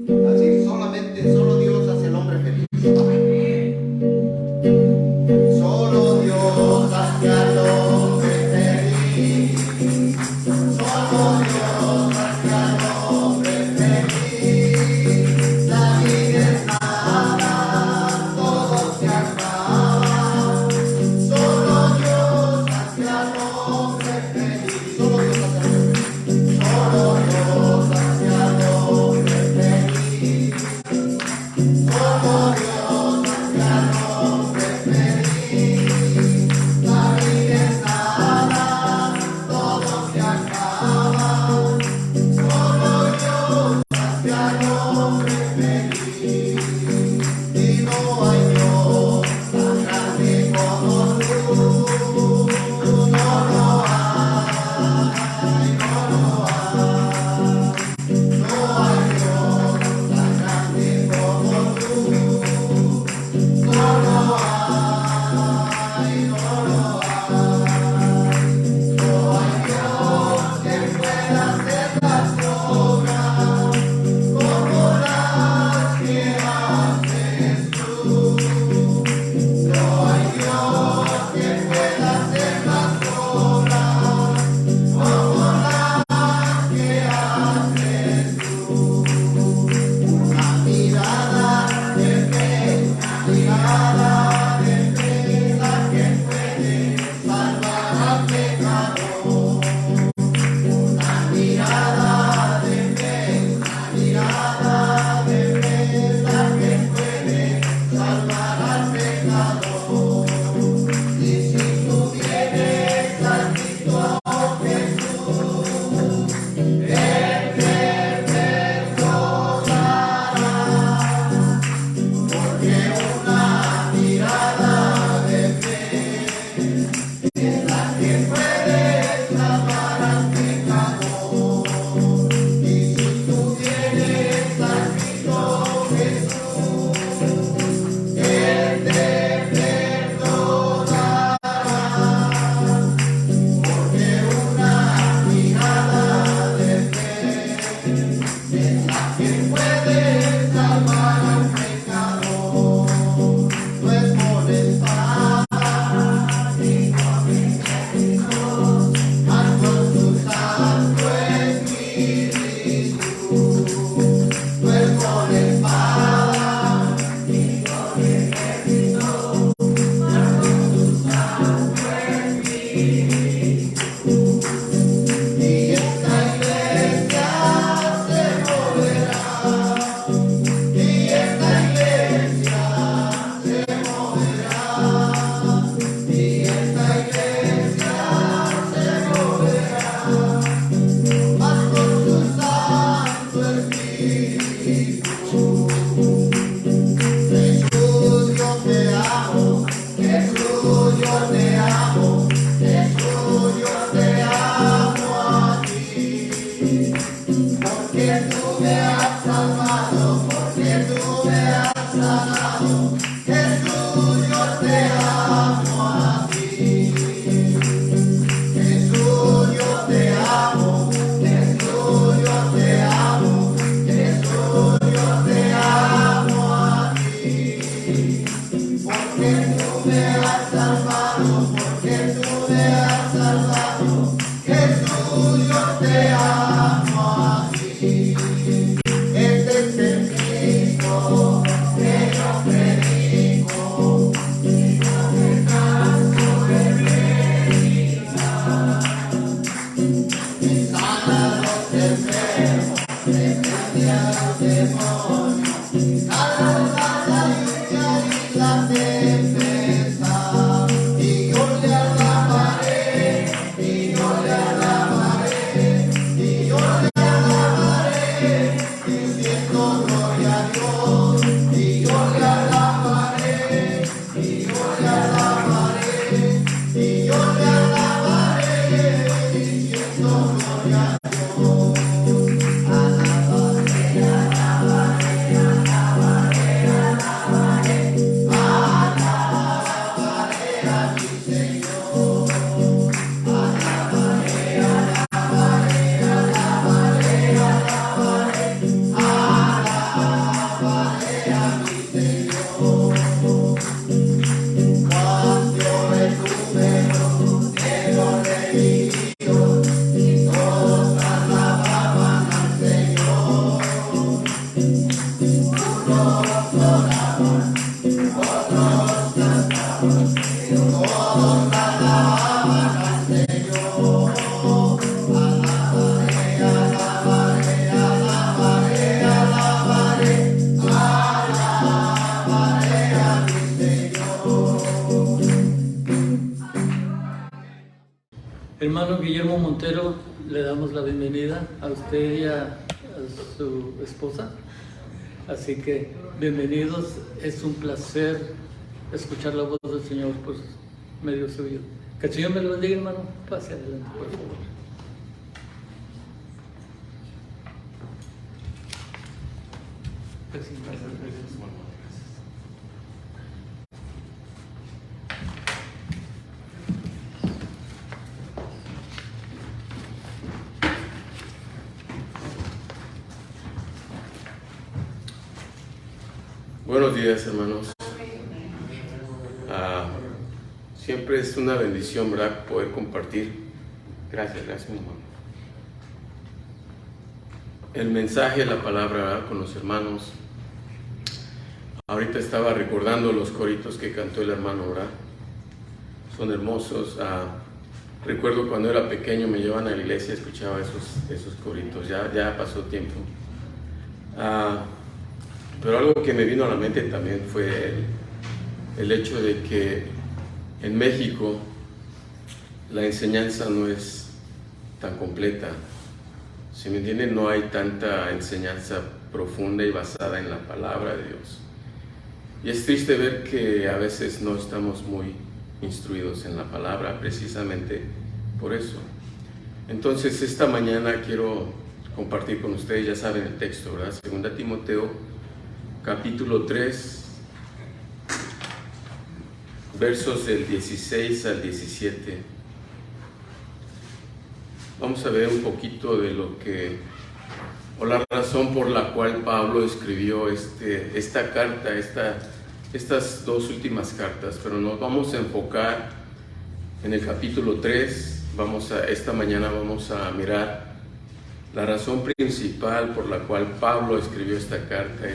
Así solamente, solo Dios hace al hombre feliz. Solo Dios hace al hombre feliz. Solo Dios hace al hombre feliz. La vida es nada, todo se acaba. Solo Dios hace al hombre feliz. Solo Dios hace al hombre feliz. Solo Dios hace al hombre feliz. Solo Dios hace al hombre feliz. La vida es nada, todo se acaba. Solo Dios hace al hombre feliz. Y no hay Dios tan grande como tú. No lo hay, no lo hay. No hay Dios tan grande como tú. No lo hay, no lo hay. No hay Dios que pueda hacer las obras como las que haces tú. No hay Dios que pueda hacer las obras como las que haces tú. Una mirada de fe, una mirada de fe, la que puede salvar al pecador. Una mirada de fe, una mirada de fe, la que puede salvar al pecador. Y si tú vienes al Cristo Jesús, Él te perdonará. Porque una mirada de fe es la que puede salvar al pecador. Y si tú vienes a Cristo Jesús, Él te perdonará. Porque una mirada de fe es la que puede salvar al pecador. No es por espada ni con ejército, mas con su Santo Espíritu. No es por espada ni con ejército, mas con su Santo Espíritu. Y esta iglesia se moverá. Y esta iglesia se moverá. Y esta iglesia se moverá. Mas con su Santo Espíritu. Jesús, yo te amo. Jesús, yo te amo. Jesús, yo te amo a ti. Porque tú me has salvado, porque tú me has sanado. Jesús, yo te amo a ti. Jesús, yo te amo. Jesús, yo te amo. Jesús, yo te amo a ti. Porque tú me has salvado, porque tú me has salvado. Jesús, yo te amo a ti. Este es el Cristo que yo predico. Y no me canso de predicar. Y sana a los enfermos, remedia a los demonios. Calma la lluvia y la tempestad. Y yo le alabaré, y yo le alabaré, y yo le alabaré, diciendo gloria a Dios. Y yo le alabaré, y yo le alabaré, y yo le alabaré, diciendo gloria a Dios. Alabaré, alabaré, alabaré, alabaré, alabaré a mi Señor. Alabaré, alabaré, alabaré, alabaré, alabaré. hermano Guillermo Montero, le damos la bienvenida a usted y a su esposa. Así que bienvenidos, es un placer escuchar la voz del Señor por medio suyo. Que el Señor me lo bendiga, hermano. Pase adelante, por favor. Buenos días, hermanos. Siempre es una bendición, ¿verdad?, poder compartir. Gracias, mi hermano. El mensaje, la palabra, ¿verdad?, con los hermanos. Ahorita estaba recordando los coritos que cantó el hermano, ¿verdad? Son hermosos. Recuerdo cuando era pequeño me llevaban a la iglesia y escuchaba esos coritos. Ya pasó tiempo. Pero algo que me vino a la mente también fue el hecho de que en México la enseñanza no es tan completa. Si me entienden, no hay tanta enseñanza profunda y basada en la palabra de Dios. Y es triste ver que a veces no estamos muy instruidos en la palabra, precisamente por eso. Entonces, esta mañana quiero compartir con ustedes, ya saben el texto, ¿verdad? 2 Timoteo, capítulo 3, versos del 16 al 17. Vamos a ver un poquito de lo que, o la razón por la cual Pablo escribió esta carta, estas dos últimas cartas, pero nos vamos a enfocar en el capítulo 3. Esta mañana vamos a mirar la razón principal por la cual Pablo escribió esta carta,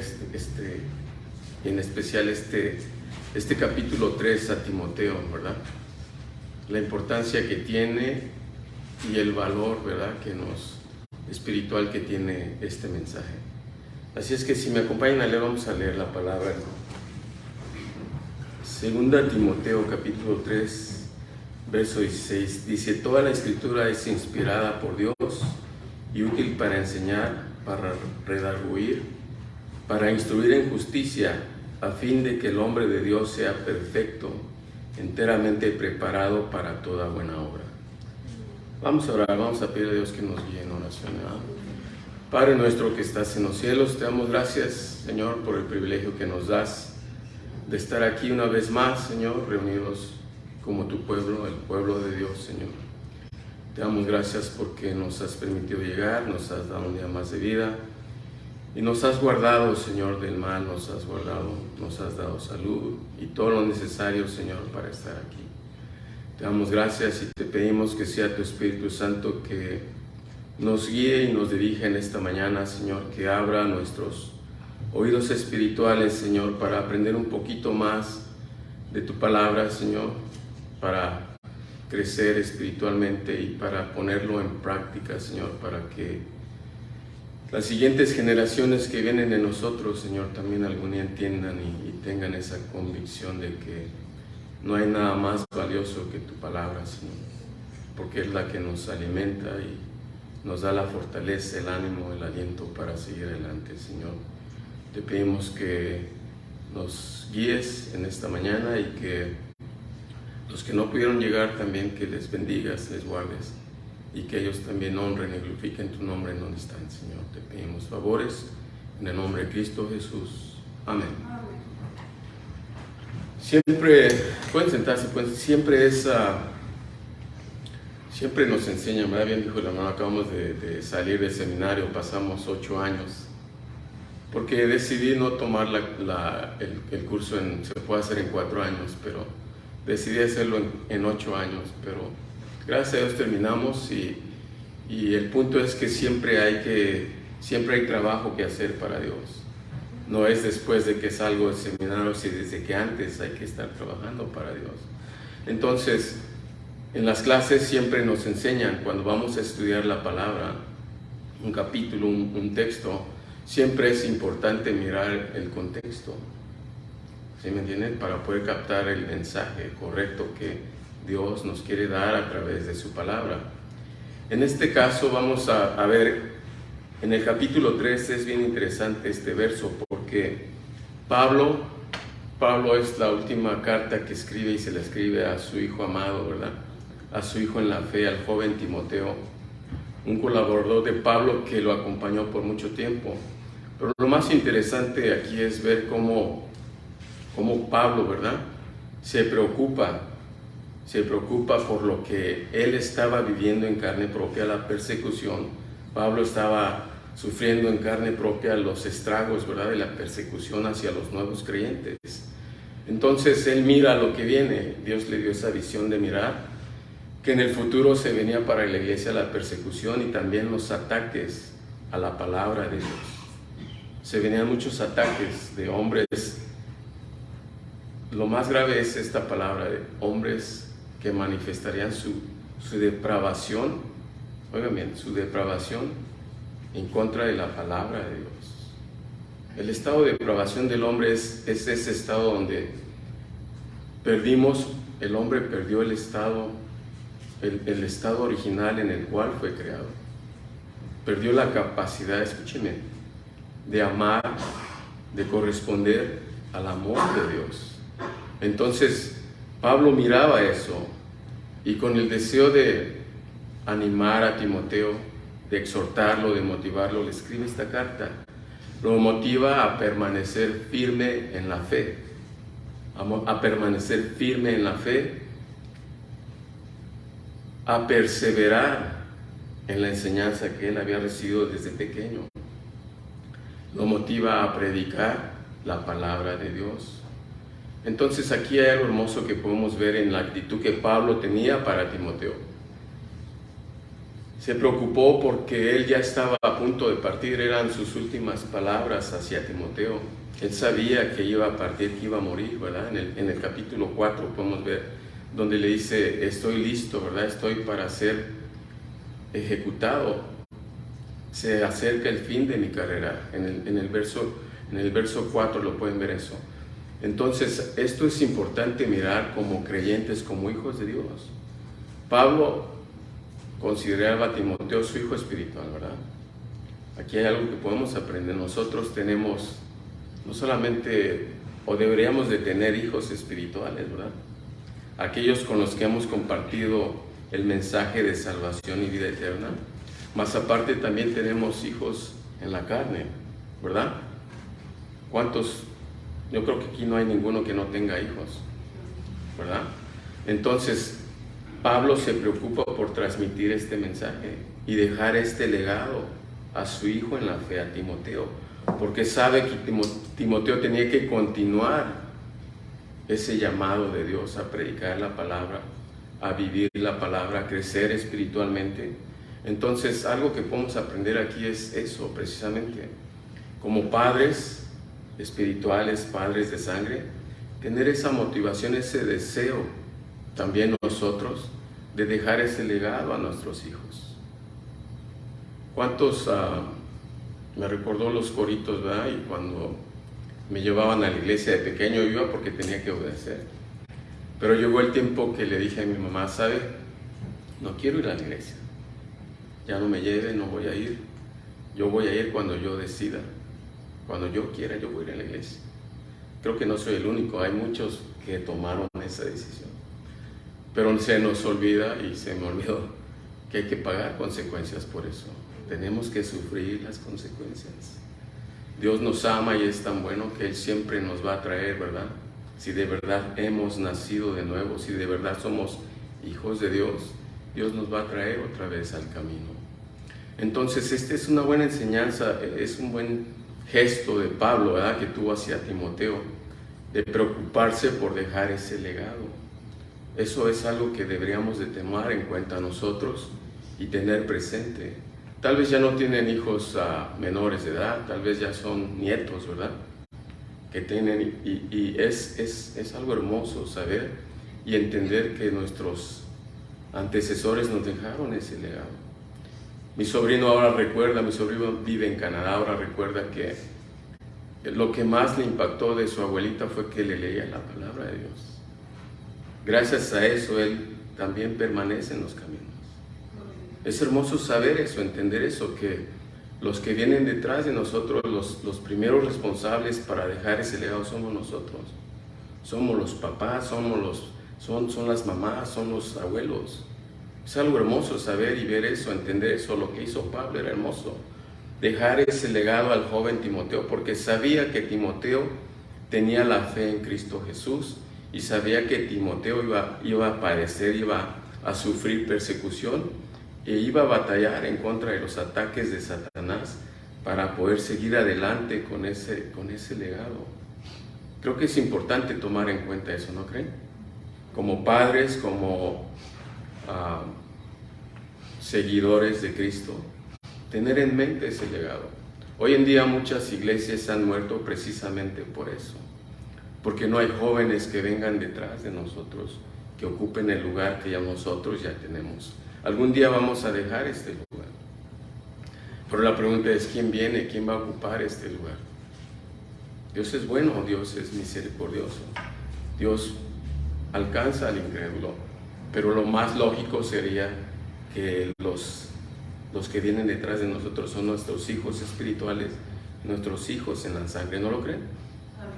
en especial este capítulo 3 a Timoteo, ¿verdad? La importancia que tiene y el valor, ¿verdad?, espiritual que tiene este mensaje. Así es que si me acompañan a leer, vamos a leer la palabra. 2 Timoteo capítulo 3, verso 16, dice: toda la escritura es inspirada por Dios y útil para enseñar, para redarguir, para instruir en justicia, a fin de que el hombre de Dios sea perfecto, enteramente preparado para toda buena obra. Vamos a orar, vamos a pedir a Dios que nos guíe en oración, ¿verdad? Padre nuestro que estás en los cielos, te damos gracias, Señor, por el privilegio que nos das de estar aquí una vez más, Señor, reunidos como tu pueblo, el pueblo de Dios, Señor. Te damos gracias porque nos has permitido llegar, nos has dado un día más de vida y nos has guardado, Señor, del mal, nos has dado salud y todo lo necesario, Señor, para estar aquí. Te damos gracias y te pedimos que sea tu Espíritu Santo que nos guíe y nos dirija en esta mañana, Señor, que abra nuestros oídos espirituales, Señor, para aprender un poquito más de tu palabra, Señor, para crecer espiritualmente y para ponerlo en práctica, Señor, para que las siguientes generaciones que vienen de nosotros, Señor, también algún día entiendan y tengan esa convicción de que no hay nada más valioso que tu palabra, Señor, porque es la que nos alimenta y nos da la fortaleza, el ánimo, el aliento para seguir adelante, Señor. Te pedimos que nos guíes en esta mañana y que los que no pudieron llegar también, que les bendigas, les guardes y que ellos también honren y glorifiquen tu nombre en donde están, Señor. Te pedimos favores en el nombre de Cristo Jesús. Amén. Siempre, pueden sentarse, siempre nos enseñan, ¿verdad? Bien dijo el hermano, acabamos de salir del seminario, pasamos 8 años, porque decidí no tomar el curso, se puede hacer en 4 años, pero decidí hacerlo en 8 años, pero gracias a Dios terminamos y el punto es que siempre hay trabajo que hacer para Dios. No es después de que salgo del seminario, sino desde que antes hay que estar trabajando para Dios. Entonces, en las clases siempre nos enseñan, cuando vamos a estudiar la palabra, un capítulo, un texto, siempre es importante mirar el contexto. ¿Sí me entienden? Para poder captar el mensaje correcto que Dios nos quiere dar a través de su palabra. En este caso vamos a ver, en el capítulo 3 es bien interesante este verso, porque Pablo es la última carta que escribe y se la escribe a su hijo amado, ¿verdad? A su hijo en la fe, al joven Timoteo, un colaborador de Pablo que lo acompañó por mucho tiempo. Pero lo más interesante aquí es ver cómo Pablo, ¿verdad?, se preocupa por lo que él estaba viviendo en carne propia, la persecución. Pablo estaba sufriendo en carne propia los estragos, ¿verdad?, de la persecución hacia los nuevos creyentes. Entonces él mira lo que viene. Dios le dio esa visión de mirar que en el futuro se venía para la iglesia la persecución y también los ataques a la palabra de Dios. Se venían muchos ataques de hombres. Lo más grave es esta palabra de hombres que manifestarían su depravación, oigan bien, su depravación en contra de la palabra de Dios. El estado de depravación del hombre es ese estado donde el hombre perdió el estado original en el cual fue creado. Perdió la capacidad, escúcheme, de amar, de corresponder al amor de Dios. Entonces, Pablo miraba eso y con el deseo de animar a Timoteo, de exhortarlo, de motivarlo, le escribe esta carta. Lo motiva a permanecer firme en la fe, a permanecer firme en la fe, a perseverar en la enseñanza que él había recibido desde pequeño. Lo motiva a predicar la palabra de Dios. Entonces aquí hay algo hermoso que podemos ver en la actitud que Pablo tenía para Timoteo. Se preocupó porque él ya estaba a punto de partir, eran sus últimas palabras hacia Timoteo. Él sabía que iba a partir, que iba a morir, ¿verdad? En el capítulo 4 podemos ver donde le dice, estoy listo, ¿verdad? Estoy para ser ejecutado. Se acerca el fin de mi carrera. En el verso 4 lo pueden ver eso. Entonces, esto es importante mirar como creyentes, como hijos de Dios. Pablo consideraba a Timoteo su hijo espiritual, ¿verdad? Aquí hay algo que podemos aprender. Nosotros tenemos, no solamente, o deberíamos de tener hijos espirituales, ¿verdad? Aquellos con los que hemos compartido el mensaje de salvación y vida eterna. Más aparte también tenemos hijos en la carne, ¿verdad? ¿Cuántos? Yo creo que aquí no hay ninguno que no tenga hijos, ¿verdad? Entonces, Pablo se preocupa por transmitir este mensaje y dejar este legado a su hijo en la fe, a Timoteo, porque sabe que Timoteo tenía que continuar ese llamado de Dios a predicar la palabra, a vivir la palabra, a crecer espiritualmente. Entonces, algo que podemos aprender aquí es eso, precisamente. Como padres espirituales, padres de sangre, tener esa motivación, ese deseo, también nosotros, de dejar ese legado a nuestros hijos. ¿Cuántos, me recordó los coritos, ¿verdad? Y cuando me llevaban a la iglesia de pequeño, iba porque tenía que obedecer. Pero llegó el tiempo que le dije a mi mamá, ¿sabe? No quiero ir a la iglesia. Ya no me lleve, no voy a ir. Yo voy a ir cuando yo decida. Cuando yo quiera, yo voy a ir a la iglesia. Creo que no soy el único, hay muchos que tomaron esa decisión. Pero se nos olvida, y se me olvidó, que hay que pagar consecuencias por eso. Tenemos que sufrir las consecuencias. Dios nos ama y es tan bueno que Él siempre nos va a traer, ¿verdad? Si de verdad hemos nacido de nuevo, si de verdad somos hijos de Dios, Dios nos va a traer otra vez al camino. Entonces, esta es una buena enseñanza, es un buen gesto de Pablo, ¿verdad?, que tuvo hacia Timoteo, de preocuparse por dejar ese legado. Eso es algo que deberíamos de tomar en cuenta nosotros y tener presente. Tal vez ya no tienen hijos menores de edad, tal vez ya son nietos, ¿verdad?, que tienen, y es algo hermoso saber y entender que nuestros antecesores nos dejaron ese legado. Mi sobrino vive en Canadá, ahora recuerda que lo que más le impactó de su abuelita fue que le leía la palabra de Dios. gracias a eso Él también permanece en los caminos. Es hermoso saber eso, entender eso, que los que vienen detrás de nosotros, los primeros responsables para dejar ese legado somos nosotros. Somos los papás, son las mamás, son los abuelos. Es algo hermoso saber y ver eso, entender eso. Lo que hizo Pablo era hermoso. Dejar ese legado al joven Timoteo, porque sabía que Timoteo tenía la fe en Cristo Jesús y sabía que Timoteo iba a padecer, iba a sufrir persecución e iba a batallar en contra de los ataques de Satanás para poder seguir adelante con ese legado. Creo que es importante tomar en cuenta eso, ¿no creen? Como padres, como seguidores de Cristo, tener en mente ese legado. Hoy en día muchas iglesias han muerto precisamente por eso, porque no hay jóvenes que vengan detrás de nosotros, que ocupen el lugar que ya nosotros ya tenemos. Algún día vamos a dejar este lugar, pero la pregunta es, ¿quién viene? ¿Quién va a ocupar este lugar? Dios es bueno, Dios es misericordioso, Dios alcanza al incrédulo, pero lo más lógico sería que los que vienen detrás de nosotros son nuestros hijos espirituales, nuestros hijos en la sangre, ¿no lo creen?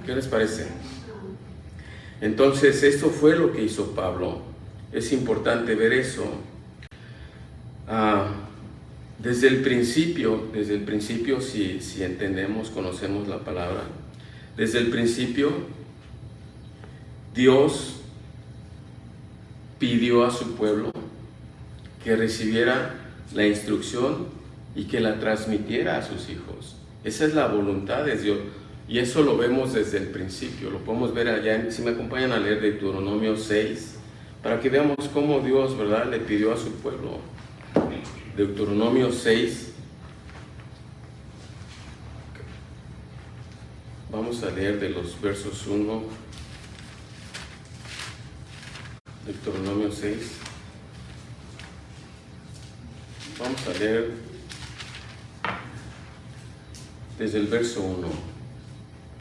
¿Qué les parece? Entonces, esto fue lo que hizo Pablo. Es importante ver eso. Desde el principio, si entendemos, conocemos la palabra, desde el principio, Dios pidió a su pueblo que recibiera la instrucción y que la transmitiera a sus hijos. Esa es la voluntad de Dios. Y eso lo vemos desde el principio. Lo podemos ver allá, si me acompañan a leer Deuteronomio 6, para que veamos cómo Dios, ¿verdad?, le pidió a su pueblo. Deuteronomio 6. Vamos a leer de los versos 1. Deuteronomio 6. Vamos a leer desde el verso 1.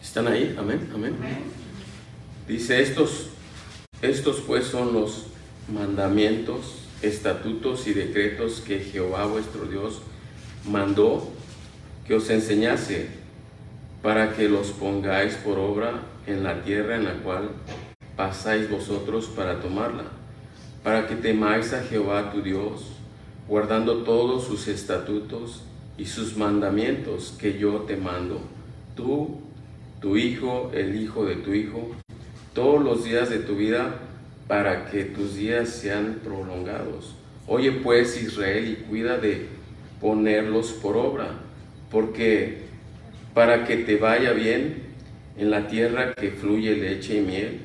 ¿Están ahí? Amén, amén. Dice, estos pues son los mandamientos, estatutos y decretos que Jehová vuestro Dios mandó que os enseñase, para que los pongáis por obra en la tierra en la cual pasáis vosotros para tomarla, para que temáis a Jehová tu Dios, guardando todos sus estatutos y sus mandamientos que yo te mando, tú, tu hijo, el hijo de tu hijo, todos los días de tu vida, para que tus días sean prolongados. Oye pues, Israel, y cuida de ponerlos por obra, porque para que te vaya bien en la tierra que fluye leche y miel,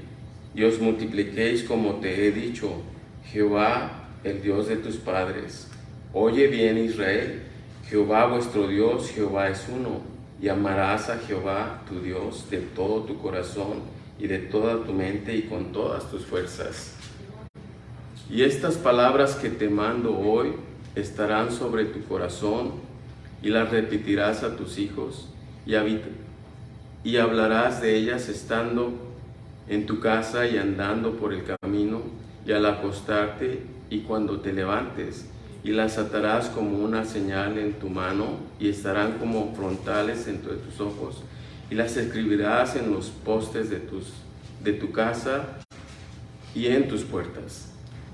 y os multipliquéis como te he dicho, Jehová, el Dios de tus padres. Oye bien, Israel, Jehová vuestro Dios, Jehová es uno, y amarás a Jehová tu Dios de todo tu corazón y de toda tu mente y con todas tus fuerzas. Y estas palabras que te mando hoy estarán sobre tu corazón, y las repetirás a tus hijos, y hablarás de ellas estando en tu casa y andando por el camino, y al acostarte y cuando te levantes, y las atarás como una señal en tu mano, y estarán como frontales entre tus ojos, y las escribirás en los postes de tu casa y en tus puertas.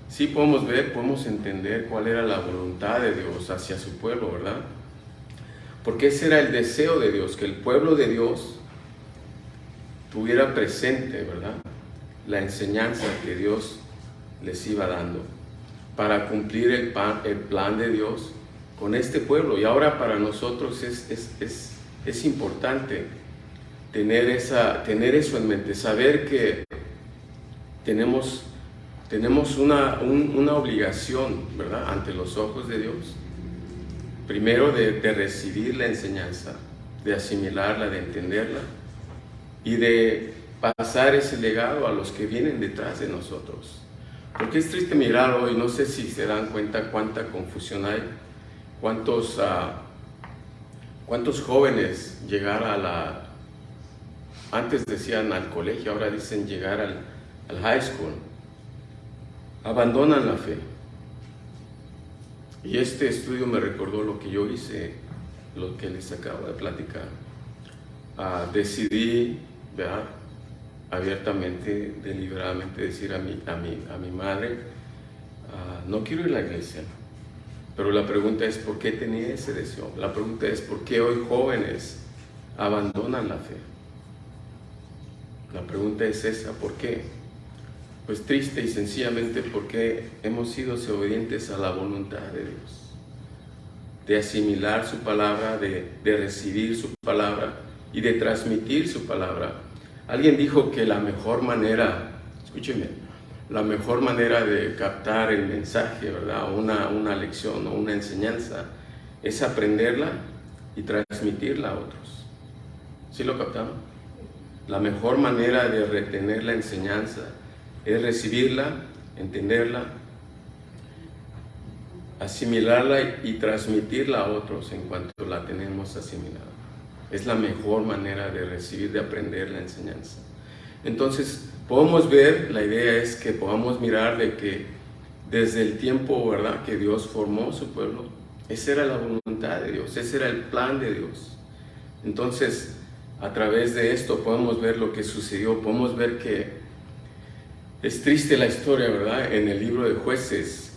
Sí podemos entender cuál era la voluntad de Dios hacia su pueblo, ¿verdad? Porque ese era el deseo de Dios, que el pueblo de Dios tuviera presente, ¿verdad?, la enseñanza que Dios les iba dando para cumplir el plan de Dios con este pueblo. Y ahora para nosotros es importante tener eso en mente, saber que tenemos una obligación, ¿verdad?, ante los ojos de Dios. Primero de recibir la enseñanza, de asimilarla, de entenderla y de pasar ese legado a los que vienen detrás de nosotros. Porque es triste mirar hoy, no sé si se dan cuenta cuánta confusión hay, cuántos jóvenes llegar antes decían al colegio, ahora dicen llegar al high school, abandonan la fe. Y este estudio me recordó lo que yo hice, lo que les acabo de platicar. Decidí, ¿verdad?, abiertamente, deliberadamente decir a mi madre, no quiero ir a la iglesia. Pero la pregunta es, ¿por qué tenía ese deseo? La pregunta es, ¿por qué hoy jóvenes abandonan la fe? La pregunta es esa, ¿por qué? Pues triste y sencillamente porque hemos sido desobedientes a la voluntad de Dios, de asimilar su palabra, de recibir su palabra y de transmitir su palabra. Alguien dijo que la mejor manera, escúcheme, la mejor manera de captar el mensaje, ¿verdad?, una lección o una enseñanza, es aprenderla y transmitirla a otros. ¿Sí lo captamos? La mejor manera de retener la enseñanza es recibirla, entenderla, asimilarla y transmitirla a otros en cuanto la tenemos asimilada. Es la mejor manera de recibir, de aprender la enseñanza. Entonces, podemos ver, la idea es que podamos mirar de que desde el tiempo, ¿verdad?, que Dios formó su pueblo, esa era la voluntad de Dios, ese era el plan de Dios. Entonces, a través de esto podemos ver lo que sucedió, podemos ver que es triste la historia, ¿verdad?, en el libro de Jueces,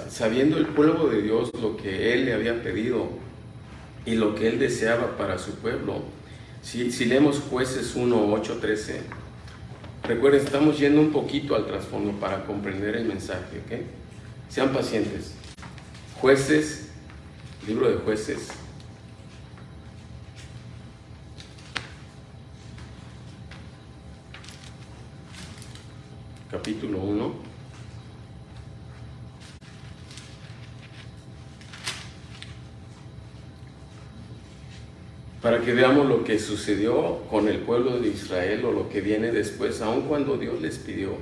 sabiendo el pueblo de Dios lo que Él le había pedido y lo que Él deseaba para su pueblo. Si leemos Jueces 1, 8, 13, recuerden, estamos yendo un poquito al trasfondo para comprender el mensaje, ¿ok? Sean pacientes. Jueces, libro de Jueces. Capítulo 1. Para que veamos lo que sucedió con el pueblo de Israel o lo que viene después, aun cuando Dios les pidió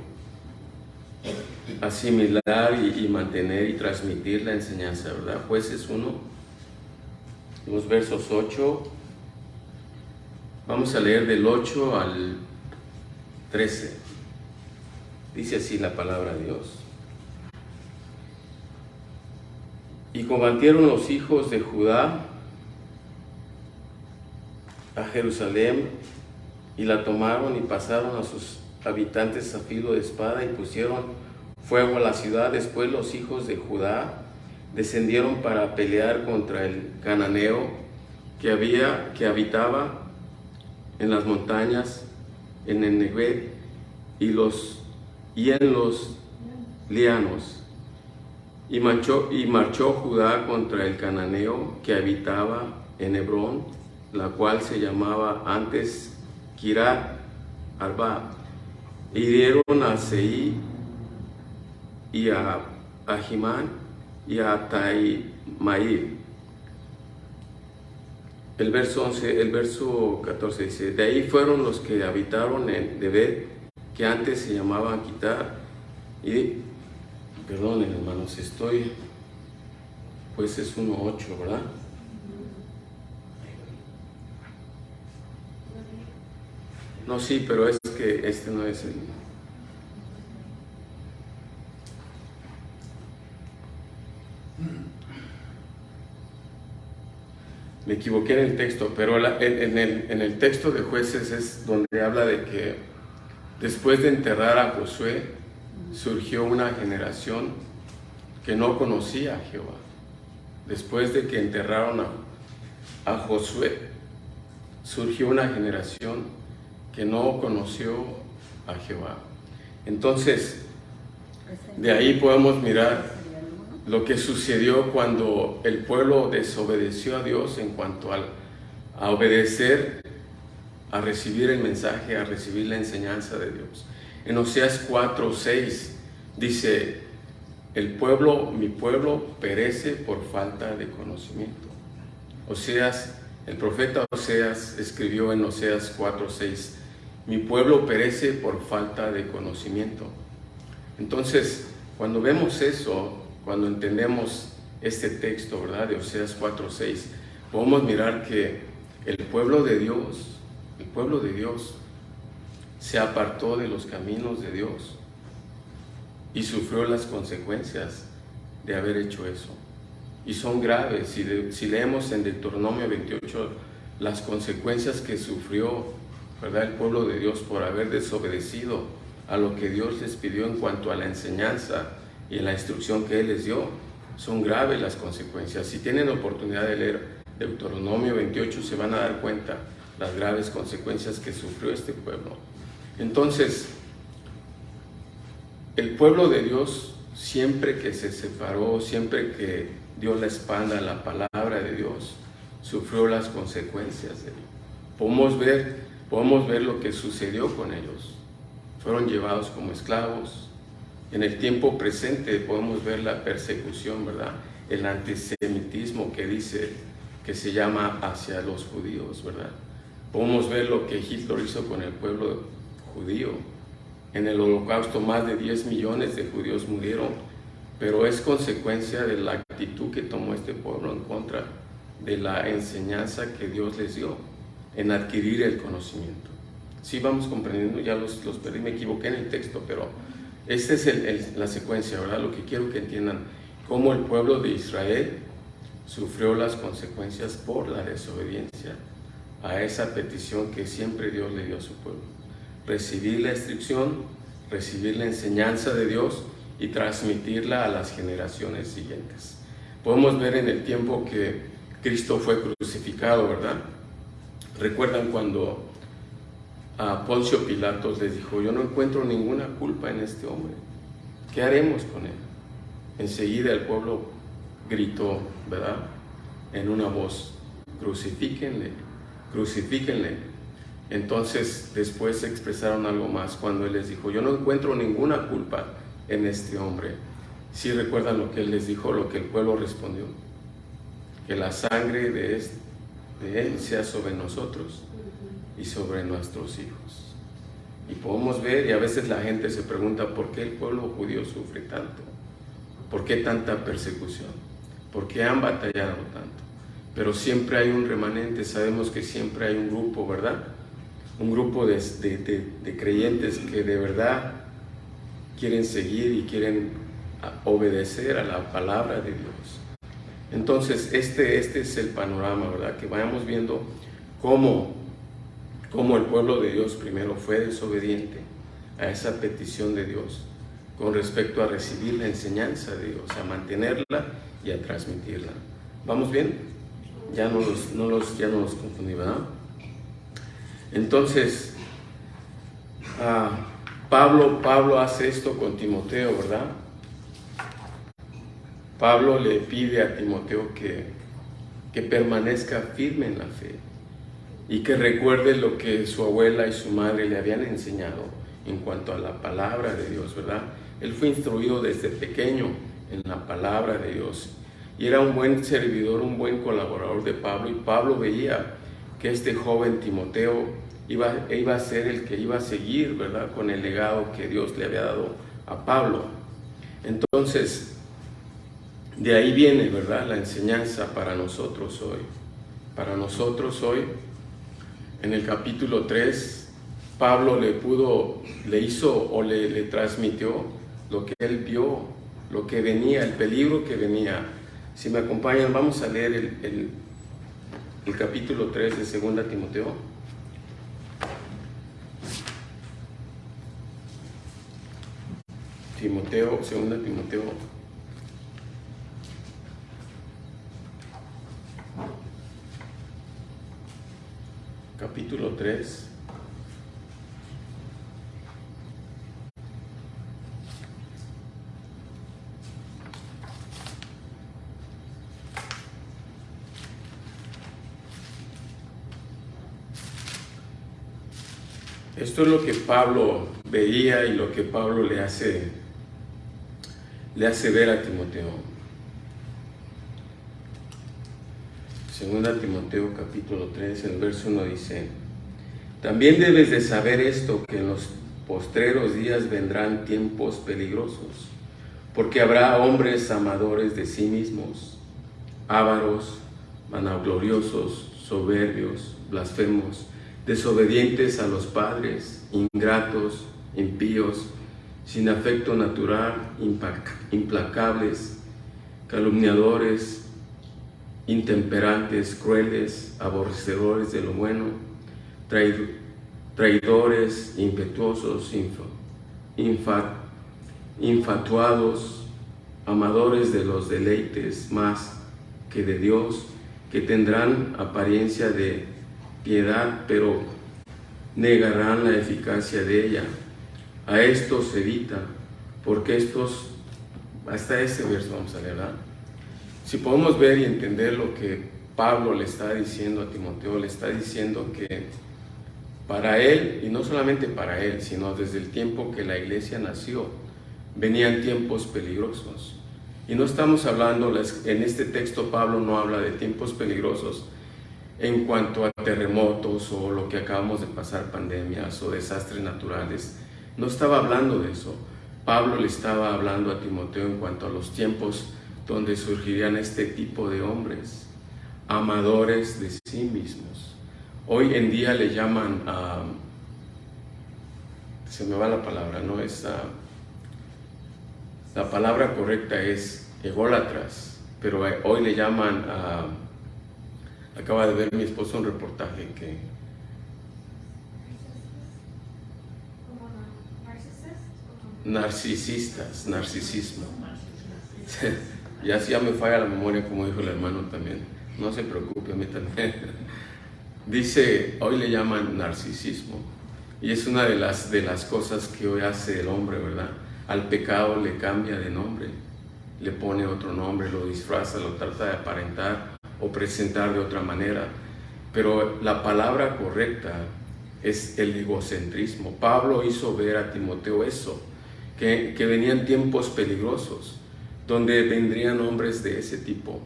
asimilar y mantener y transmitir la enseñanza, ¿verdad? Jueces 1, los versos 8, vamos a leer del 8 al 13. Dice así la palabra de Dios. Y combatieron los hijos de Judá a Jerusalén, y la tomaron y pasaron a sus habitantes a filo de espada y pusieron fuego a la ciudad. Después los hijos de Judá descendieron para pelear contra el cananeo que habitaba en las montañas, en el Negev y en los lianos. Y marchó Judá contra el cananeo que habitaba en Hebrón, la cual se llamaba antes Kiriat Arba. Hirieron a Seí y a Ahimán y a Taimair. El verso 14 dice, de ahí fueron los que habitaron en Debet, que antes se llamaba Quitar. Y, perdonen hermanos, pues es 1.8, ¿verdad? No, sí, pero es que este no es el... Me equivoqué en el texto, pero en el texto de Jueces es donde habla de que después de enterrar a Josué, surgió una generación que no conocía a Jehová. Después de que enterraron a Josué, surgió una generación que no conoció a Jehová. Entonces, de ahí podemos mirar lo que sucedió cuando el pueblo desobedeció a Dios en cuanto a obedecer, a recibir el mensaje, a recibir la enseñanza de Dios. En Oseas 4:6 dice, mi pueblo perece por falta de conocimiento. El profeta Oseas escribió en Oseas 4:6, mi pueblo perece por falta de conocimiento. Entonces, cuando vemos eso, cuando entendemos este texto, ¿verdad?, de Oseas 4:6, podemos mirar que el pueblo de Dios se apartó de los caminos de Dios. y sufrió las consecuencias de haber hecho eso. Y son graves. Si leemos en Deuteronomio 28 las consecuencias que sufrió, ¿verdad?, el pueblo de Dios por haber desobedecido a lo que Dios les pidió en cuanto a la enseñanza y la instrucción que Él les dio, son graves las consecuencias. Si tienen oportunidad de leer Deuteronomio 28, se van a dar cuenta las graves consecuencias que sufrió este pueblo. Entonces, el pueblo de Dios, siempre que se separó, siempre que dio la espalda a la palabra de Dios, sufrió las consecuencias de ello. Podemos ver lo que sucedió con ellos. Fueron llevados como esclavos. En el tiempo presente podemos ver la persecución, ¿verdad? El antisemitismo que dice que se llama hacia los judíos, ¿verdad? Podemos ver lo que Hitler hizo con el pueblo judío. En el Holocausto más de 10 millones de judíos murieron, pero es consecuencia de la actitud que tomó este pueblo en contra de la enseñanza que Dios les dio en adquirir el conocimiento. Sí, vamos comprendiendo, ya los perdí, me equivoqué en el texto, pero esta es la secuencia, ¿verdad? Lo que quiero que entiendan, cómo el pueblo de Israel sufrió las consecuencias por la desobediencia a esa petición que siempre Dios le dio a su pueblo. Recibir la instrucción, recibir la enseñanza de Dios y transmitirla a las generaciones siguientes. Podemos ver en el tiempo que Cristo fue crucificado, ¿verdad? Recuerdan cuando a Poncio Pilatos les dijo: yo no encuentro ninguna culpa en este hombre, ¿qué haremos con él? Enseguida el pueblo gritó, ¿verdad?, en una voz: crucifíquenle, crucifíquenle. Entonces después expresaron algo más cuando él les dijo: yo no encuentro ninguna culpa en este hombre. ¿Sí recuerdan lo que él les dijo, lo que el pueblo respondió? Que la sangre de él sea sobre nosotros y sobre nuestros hijos. Y podemos ver, y a veces la gente se pregunta: ¿por qué el pueblo judío sufre tanto? ¿Por qué tanta persecución? ¿Por qué han batallado tanto? Pero siempre hay un remanente. Sabemos que siempre hay un grupo, ¿verdad? Un grupo de creyentes que de verdad quieren seguir y quieren obedecer a la palabra de Dios. Entonces este es el panorama, ¿verdad? Que vayamos viendo cómo el pueblo de Dios primero fue desobediente a esa petición de Dios con respecto a recibir la enseñanza de Dios, a mantenerla y a transmitirla. ¿Vamos bien? Ya no nos confundí, ¿verdad? Entonces, Pablo hace esto con Timoteo, ¿verdad? Pablo le pide a Timoteo que permanezca firme en la fe y que recuerde lo que su abuela y su madre le habían enseñado en cuanto a la palabra de Dios, ¿verdad? Él fue instruido desde pequeño en la palabra de Dios y era un buen servidor, un buen colaborador de Pablo, y Pablo veía que este joven Timoteo iba a ser el que iba a seguir, ¿verdad?, con el legado que Dios le había dado a Pablo. Entonces, de ahí viene, ¿verdad?, la enseñanza para nosotros hoy. Para nosotros hoy, en el capítulo 3, Pablo le transmitió lo que él vio, lo que venía, el peligro que venía. Si me acompañan, vamos a leer el capítulo 3 de 2 Timoteo. Timoteo, 2 Timoteo. Capítulo 3. Esto es lo que Pablo veía y lo que Pablo le hace ver a Timoteo. 2 Timoteo capítulo 3, el verso 1 dice: también debes de saber esto, que en los postreros días vendrán tiempos peligrosos, porque habrá hombres amadores de sí mismos, ávaros, vanagloriosos, soberbios, blasfemos, desobedientes a los padres, ingratos, impíos, sin afecto natural, implacables, calumniadores, intemperantes, crueles, aborrecedores de lo bueno, traidores, impetuosos, infatuados, amadores de los deleites más que de Dios, que tendrán apariencia de piedad, pero negarán la eficacia de ella. A estos evita, porque estos, hasta este verso vamos a leer, ¿verdad? Si podemos ver y entender lo que Pablo le está diciendo a Timoteo, le está diciendo que para él, y no solamente para él, sino desde el tiempo que la iglesia nació, venían tiempos peligrosos. Y no estamos hablando, en este texto Pablo no habla de tiempos peligrosos en cuanto a terremotos o lo que acabamos de pasar, pandemias o desastres naturales. No estaba hablando de eso. Pablo le estaba hablando a Timoteo en cuanto a los tiempos donde surgirían este tipo de hombres, amadores de sí mismos. Hoy en día le llaman, se me va la palabra, ¿no? La palabra correcta es ególatras, pero hoy le llaman, acaba de ver mi esposo un reportaje que... Narcisistas, narcisismo. Ya me falla la memoria, como dijo el hermano también. No se preocupe, a mí también. Dice, hoy le llaman narcisismo. Y es una de las cosas que hoy hace el hombre, ¿verdad? Al pecado le cambia de nombre, le pone otro nombre, lo disfraza, lo trata de aparentar o presentar de otra manera. Pero la palabra correcta es el egocentrismo. Pablo hizo ver a Timoteo eso, que venían tiempos peligrosos, donde vendrían hombres de ese tipo,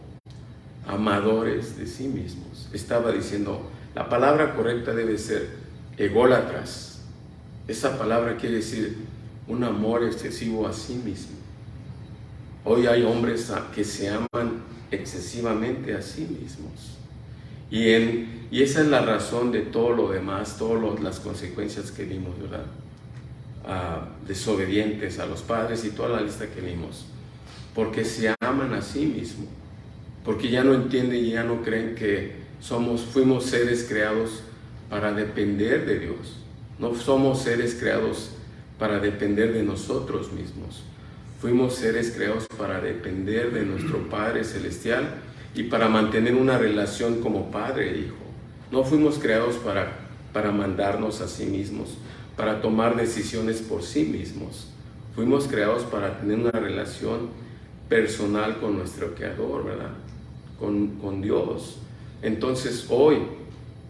amadores de sí mismos. Estaba diciendo, la palabra correcta debe ser ególatras. Esa palabra quiere decir un amor excesivo a sí mismo. Hoy hay hombres que se aman excesivamente a sí mismos. Y esa es la razón de todo lo demás, todas las consecuencias que vimos, ¿verdad? Desobedientes a los padres y toda la lista que vimos. Porque se aman a sí mismos. Porque ya no entienden y ya no creen que fuimos seres creados para depender de Dios. No somos seres creados para depender de nosotros mismos. Fuimos seres creados para depender de nuestro Padre Celestial y para mantener una relación como padre e hijo. No fuimos creados para mandarnos a sí mismos, para tomar decisiones por sí mismos. Fuimos creados para tener una relación personal con nuestro Creador, ¿verdad? Con Dios. Entonces hoy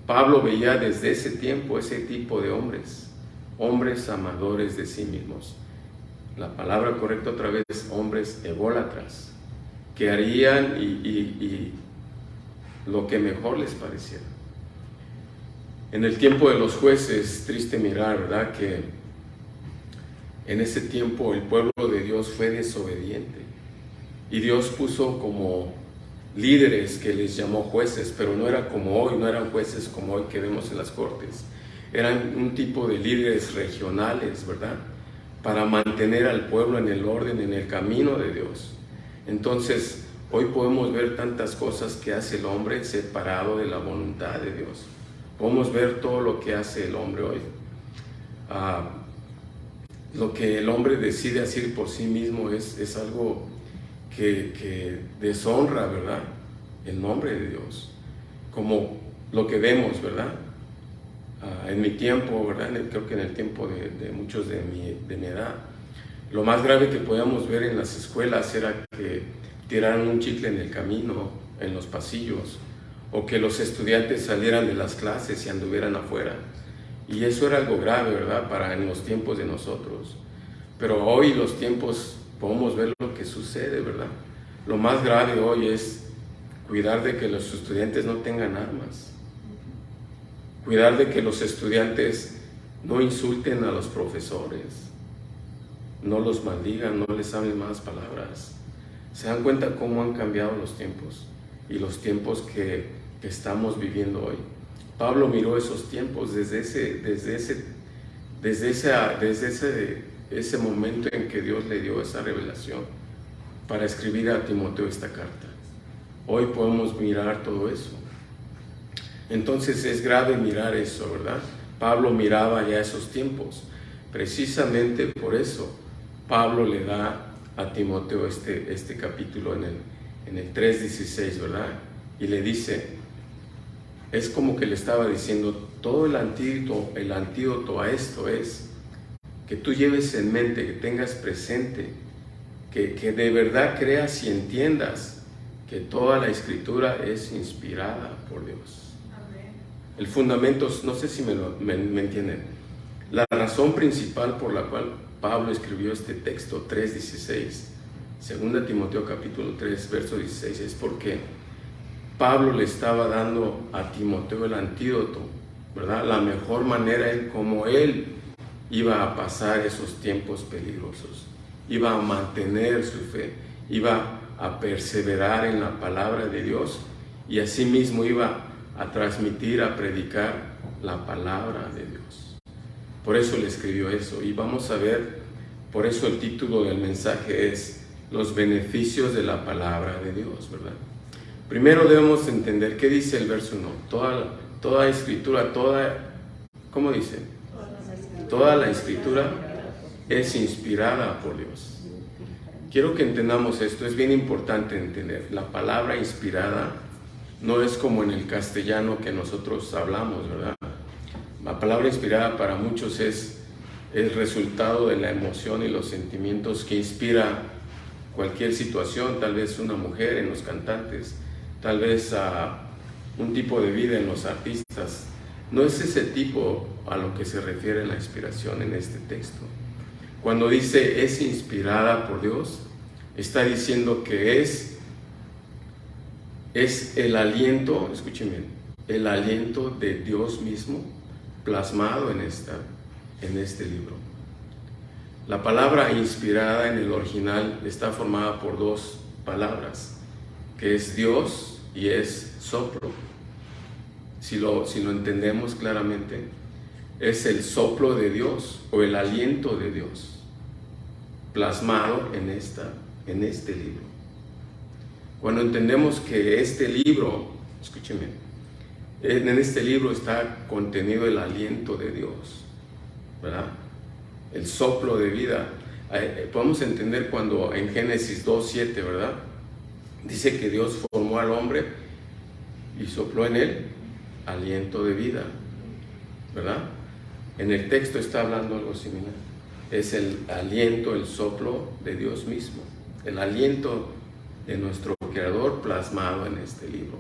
Pablo veía desde ese tiempo ese tipo de hombres amadores de sí mismos. La palabra correcta otra vez es hombres ególatras, que harían y lo que mejor les pareciera. En el tiempo de los jueces, triste mirar, ¿verdad? Que en ese tiempo el pueblo de Dios fue desobediente y Dios puso como líderes que les llamó jueces, pero no era como hoy, no eran jueces como hoy que vemos en las cortes. Eran un tipo de líderes regionales, ¿verdad? Para mantener al pueblo en el orden, en el camino de Dios. Entonces, hoy podemos ver tantas cosas que hace el hombre separado de la voluntad de Dios. Podemos ver todo lo que hace el hombre hoy. Lo que el hombre decide hacer por sí mismo es algo que deshonra, ¿verdad?, el nombre de Dios. Como lo que vemos, ¿verdad? En mi tiempo, ¿verdad? Creo que en el tiempo de muchos de mi edad, lo más grave que podíamos ver en las escuelas era que tiraran un chicle en el camino, en los pasillos, o que los estudiantes salieran de las clases y anduvieran afuera. Y eso era algo grave, ¿verdad?, en los tiempos de nosotros. Pero hoy los tiempos podemos ver lo que sucede, ¿verdad? Lo más grave hoy es cuidar de que los estudiantes no tengan armas. Cuidar de que los estudiantes no insulten a los profesores, no los maldigan, no les hablen malas palabras. ¿Se dan cuenta cómo han cambiado los tiempos y los tiempos que estamos viviendo hoy? Pablo miró esos tiempos desde ese ese momento en que Dios le dio esa revelación para escribir a Timoteo esta carta. Hoy podemos mirar todo eso. Entonces es grave mirar eso, ¿verdad? Pablo miraba ya esos tiempos. Precisamente por eso Pablo le da a Timoteo este capítulo en el 3:16, ¿verdad? Y le dice, es como que le estaba diciendo, todo el antídoto a esto es que tú lleves en mente, que tengas presente, que de verdad creas y entiendas que toda la Escritura es inspirada por Dios. Amén. El fundamento, no sé si me entienden, la razón principal por la cual Pablo escribió este texto 3:16, 2 Timoteo capítulo 3, verso 16, es porque Pablo le estaba dando a Timoteo el antídoto, ¿verdad? La mejor manera en cómo él iba a pasar esos tiempos peligrosos, iba a mantener su fe, iba a perseverar en la palabra de Dios y asimismo iba a transmitir, a predicar la palabra de Dios. Por eso le escribió eso, y vamos a ver, por eso el título del mensaje es los beneficios de la palabra de Dios, ¿verdad? Primero debemos entender qué dice el verso 1. Toda escritura, ¿cómo dice? Toda la escritura es inspirada por Dios. Quiero que entendamos esto, es bien importante entender. La palabra inspirada no es como en el castellano que nosotros hablamos, ¿verdad? La palabra inspirada para muchos es el resultado de la emoción y los sentimientos que inspira cualquier situación, tal vez una mujer en los cantantes, tal vez un tipo de vida en los artistas. No es ese tipo a lo que se refiere la inspiración en este texto. Cuando dice es inspirada por Dios, está diciendo que es el aliento, escuchen bien, el aliento de Dios mismo plasmado en este libro. La palabra inspirada en el original está formada por dos palabras, que es Dios y es soplo. Si lo entendemos claramente, es el soplo de Dios o el aliento de Dios plasmado en este libro. Cuando entendemos que este libro, escúcheme, en este libro está contenido el aliento de Dios, ¿verdad? El soplo de vida. Podemos entender cuando en Génesis 2:7, ¿verdad? Dice que Dios formó al hombre y sopló en él aliento de vida, ¿verdad? En el texto está hablando algo similar. Es el aliento, el soplo de Dios mismo, el aliento de nuestro Creador plasmado en este libro.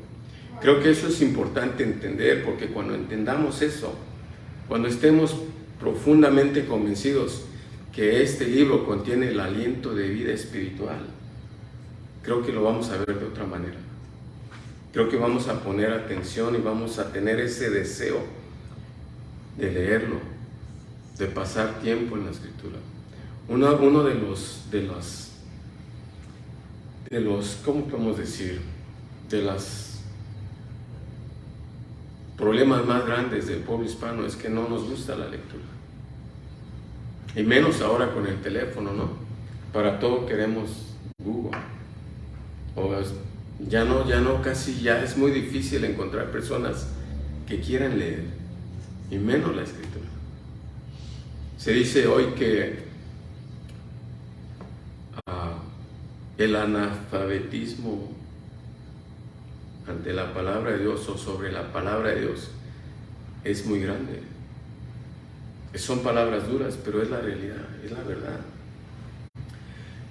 Creo que eso es importante entender, porque cuando entendamos eso, cuando estemos profundamente convencidos que este libro contiene el aliento de vida espiritual, creo que lo vamos a ver de otra manera. Creo que vamos a poner atención y vamos a tener ese deseo de leerlo, de pasar tiempo en la Escritura. Uno de los, ¿cómo podemos decir? De los problemas más grandes del pueblo hispano es que no nos gusta la lectura. Y menos ahora con el teléfono, ¿no? Para todo queremos Google. Casi ya es muy difícil encontrar personas que quieran leer, y menos la Escritura. Se dice hoy que el analfabetismo ante la palabra de Dios o sobre la palabra de Dios es muy grande. Son palabras duras, pero es la realidad, es la verdad.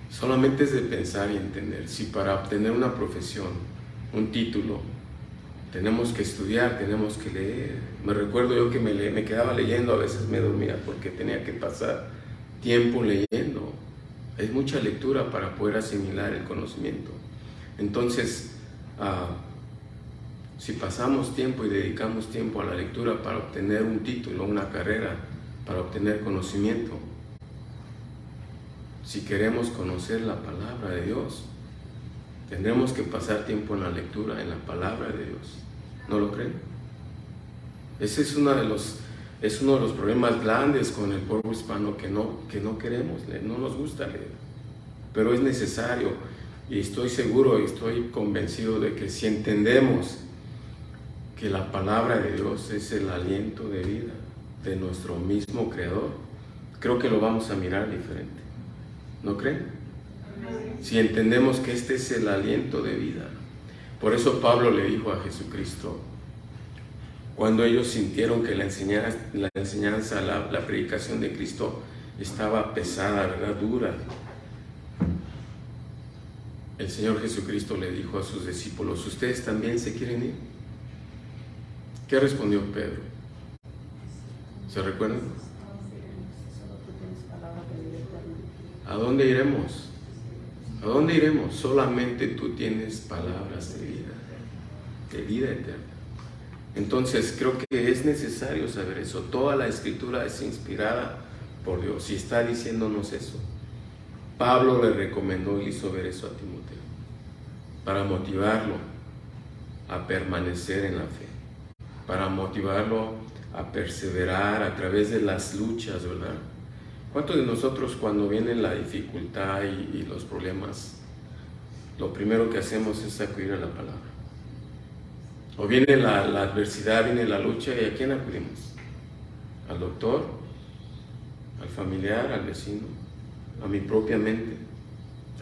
Solamente es de pensar y entender. Si para obtener una profesión, un título, tenemos que estudiar, tenemos que leer. Me recuerdo yo que me quedaba leyendo, a veces me dormía porque tenía que pasar tiempo leyendo. Hay mucha lectura para poder asimilar el conocimiento. Entonces, si pasamos tiempo y dedicamos tiempo a la lectura para obtener un título, una carrera, para obtener conocimiento, si queremos conocer la palabra de Dios, tendremos que pasar tiempo en la lectura, en la palabra de Dios. ¿No lo creen? Ese es uno de los Es uno de los problemas grandes con el pueblo hispano que no queremos leer, no nos gusta leer. Pero es necesario, y estoy seguro y estoy convencido de que si entendemos que la palabra de Dios es el aliento de vida de nuestro mismo Creador, creo que lo vamos a mirar diferente. ¿No creen? Si entendemos que este es el aliento de vida. Por eso Pablo le dijo a Jesucristo, cuando ellos sintieron que la enseñanza, la predicación de Cristo estaba pesada, ¿verdad? Dura. El Señor Jesucristo le dijo a sus discípulos, ¿ustedes también se quieren ir? ¿Qué respondió Pedro? ¿Se recuerdan? ¿A dónde iremos? ¿A dónde iremos? Solamente tú tienes palabras de vida eterna. Entonces creo que es necesario saber eso. Toda la Escritura es inspirada por Dios y está diciéndonos eso. Pablo le recomendó y hizo ver eso a Timoteo para motivarlo a permanecer en la fe, para motivarlo a perseverar a través de las luchas, ¿verdad? ¿Cuántos de nosotros cuando viene la dificultad y los problemas, lo primero que hacemos es acudir a la palabra? O viene la adversidad, viene la lucha, ¿y a quién acudimos? ¿Al doctor? ¿Al familiar? ¿Al vecino? ¿A mi propia mente?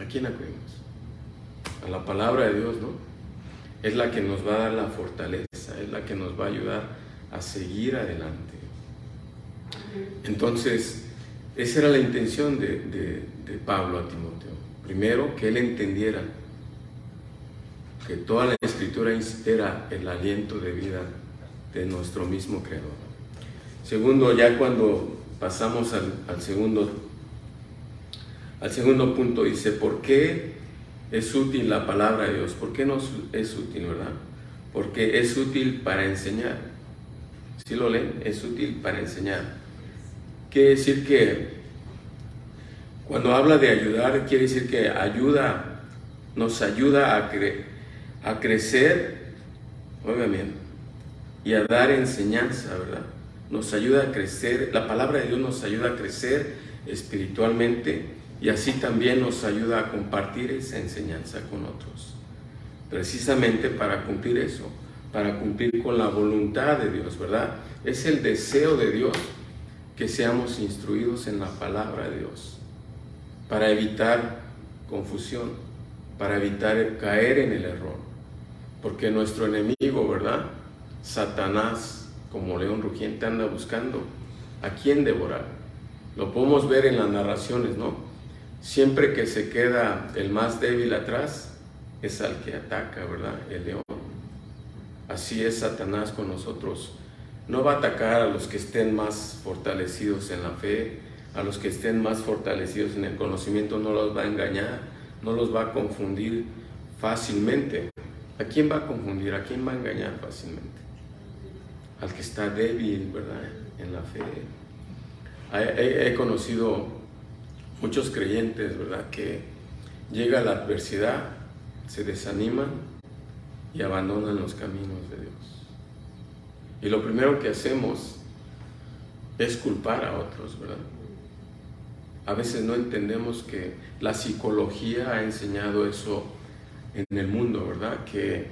¿A quién acudimos? A la palabra de Dios, ¿no? Es la que nos va a dar la fortaleza, es la que nos va a ayudar a seguir adelante. Entonces, esa era la intención de Pablo a Timoteo. Primero, que él entendiera que toda la Escritura era el aliento de vida de nuestro mismo Creador. Segundo, ya cuando pasamos al segundo punto, dice, ¿por qué es útil la palabra de Dios? ¿Por qué nos es útil, verdad? Porque es útil para enseñar. ¿Sí lo leen? Es útil para enseñar. Quiere decir que cuando habla de ayudar, quiere decir que nos ayuda a crecer, oigan bien, y a dar enseñanza, ¿verdad? Nos ayuda a crecer, la palabra de Dios nos ayuda a crecer espiritualmente y así también nos ayuda a compartir esa enseñanza con otros. Precisamente para cumplir eso, para cumplir con la voluntad de Dios, ¿verdad? Es el deseo de Dios que seamos instruidos en la palabra de Dios, para evitar confusión, para evitar caer en el error. Porque nuestro enemigo, ¿verdad? Satanás, como león rugiente, anda buscando a quién devorar. Lo podemos ver en las narraciones, ¿no? Siempre que se queda el más débil atrás, es al que ataca, ¿verdad? El león. Así es Satanás con nosotros. No va a atacar a los que estén más fortalecidos en la fe, a los que estén más fortalecidos en el conocimiento, no los va a engañar, no los va a confundir fácilmente. ¿A quién va a confundir? ¿A quién va a engañar fácilmente? Al que está débil, ¿verdad? En la fe. He conocido muchos creyentes, ¿verdad? Que llega la adversidad, se desaniman y abandonan los caminos de Dios. Y lo primero que hacemos es culpar a otros, ¿verdad? A veces no entendemos que la psicología ha enseñado eso en el mundo, ¿verdad? Que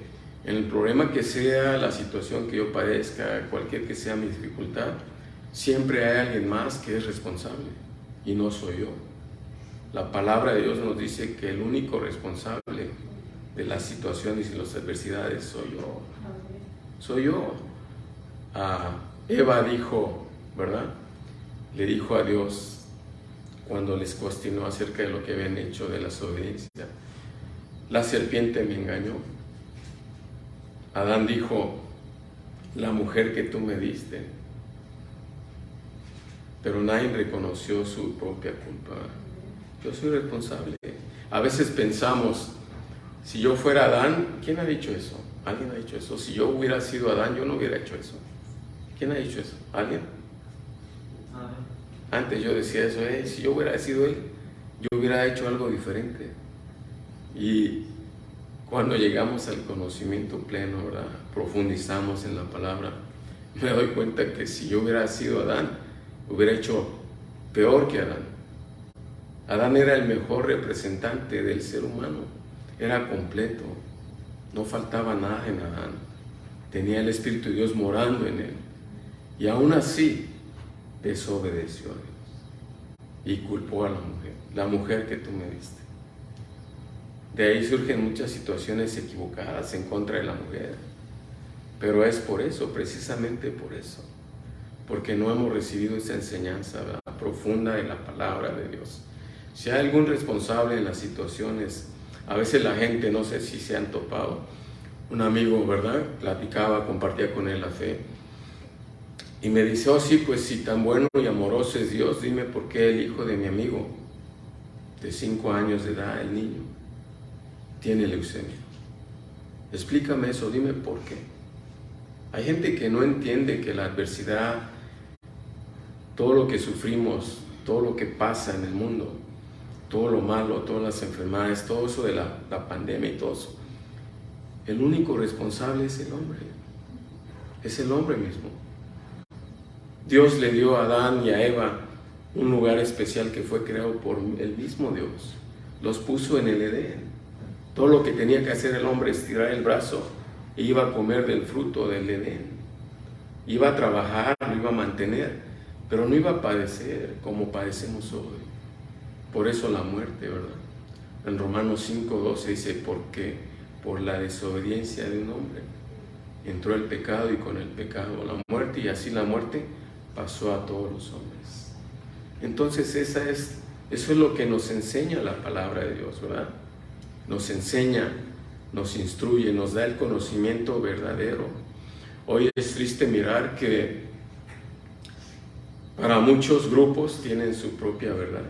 en el problema que sea, la situación que yo padezca, cualquier que sea mi dificultad, siempre hay alguien más que es responsable y no soy yo. La palabra de Dios nos dice que el único responsable de las situaciones y las adversidades soy yo. Soy yo. Eva dijo, ¿verdad? Le dijo a Dios cuando les cuestionó acerca de lo que habían hecho de la desobediencia. La serpiente me engañó. Adán dijo, la mujer que tú me diste. Pero nadie reconoció su propia culpa. Yo soy responsable. A veces pensamos, si yo fuera Adán, ¿quién ha dicho eso? ¿Alguien ha dicho eso? Si yo hubiera sido Adán, yo no hubiera hecho eso. ¿Quién ha dicho eso? ¿Alguien? Antes yo decía eso, si yo hubiera sido él, yo hubiera hecho algo diferente. Y cuando llegamos al conocimiento pleno, ¿verdad? Profundizamos en la palabra, me doy cuenta que si yo hubiera sido Adán, hubiera hecho peor que Adán. Adán era el mejor representante del ser humano, era completo, no faltaba nada en Adán, tenía el Espíritu de Dios morando en él, y aún así desobedeció a Dios y culpó a la mujer que tú me diste. De ahí surgen muchas situaciones equivocadas en contra de la mujer, pero es por eso, precisamente por eso, porque no hemos recibido esa enseñanza, ¿verdad?, profunda de la palabra de Dios. Si hay algún responsable en las situaciones, a veces la gente, no sé si se han topado, un amigo, ¿verdad?, platicaba, compartía con él la fe, y me dice, oh sí, pues si tan bueno y amoroso es Dios, dime por qué el hijo de mi amigo, de 5 años de edad, el niño, tiene leucemia. Explícame eso, dime por qué. Hay gente que no entiende que la adversidad, todo lo que sufrimos, todo lo que pasa en el mundo, todo lo malo, todas las enfermedades, todo eso de la pandemia y todo eso, el único responsable es el hombre mismo. Dios le dio a Adán y a Eva un lugar especial que fue creado por el mismo Dios. Los puso en el Edén. Todo lo que tenía que hacer el hombre es tirar el brazo e iba a comer del fruto del Edén. Iba a trabajar, lo iba a mantener, pero no iba a padecer como padecemos hoy. Por eso la muerte, ¿verdad? En Romanos 5:12 dice, porque por la desobediencia de un hombre entró el pecado y con el pecado la muerte, y así la muerte pasó a todos los hombres. Entonces eso es lo que nos enseña la palabra de Dios, ¿verdad? Nos enseña, nos instruye, nos da el conocimiento verdadero. Hoy es triste mirar que para muchos grupos tienen su propia verdad.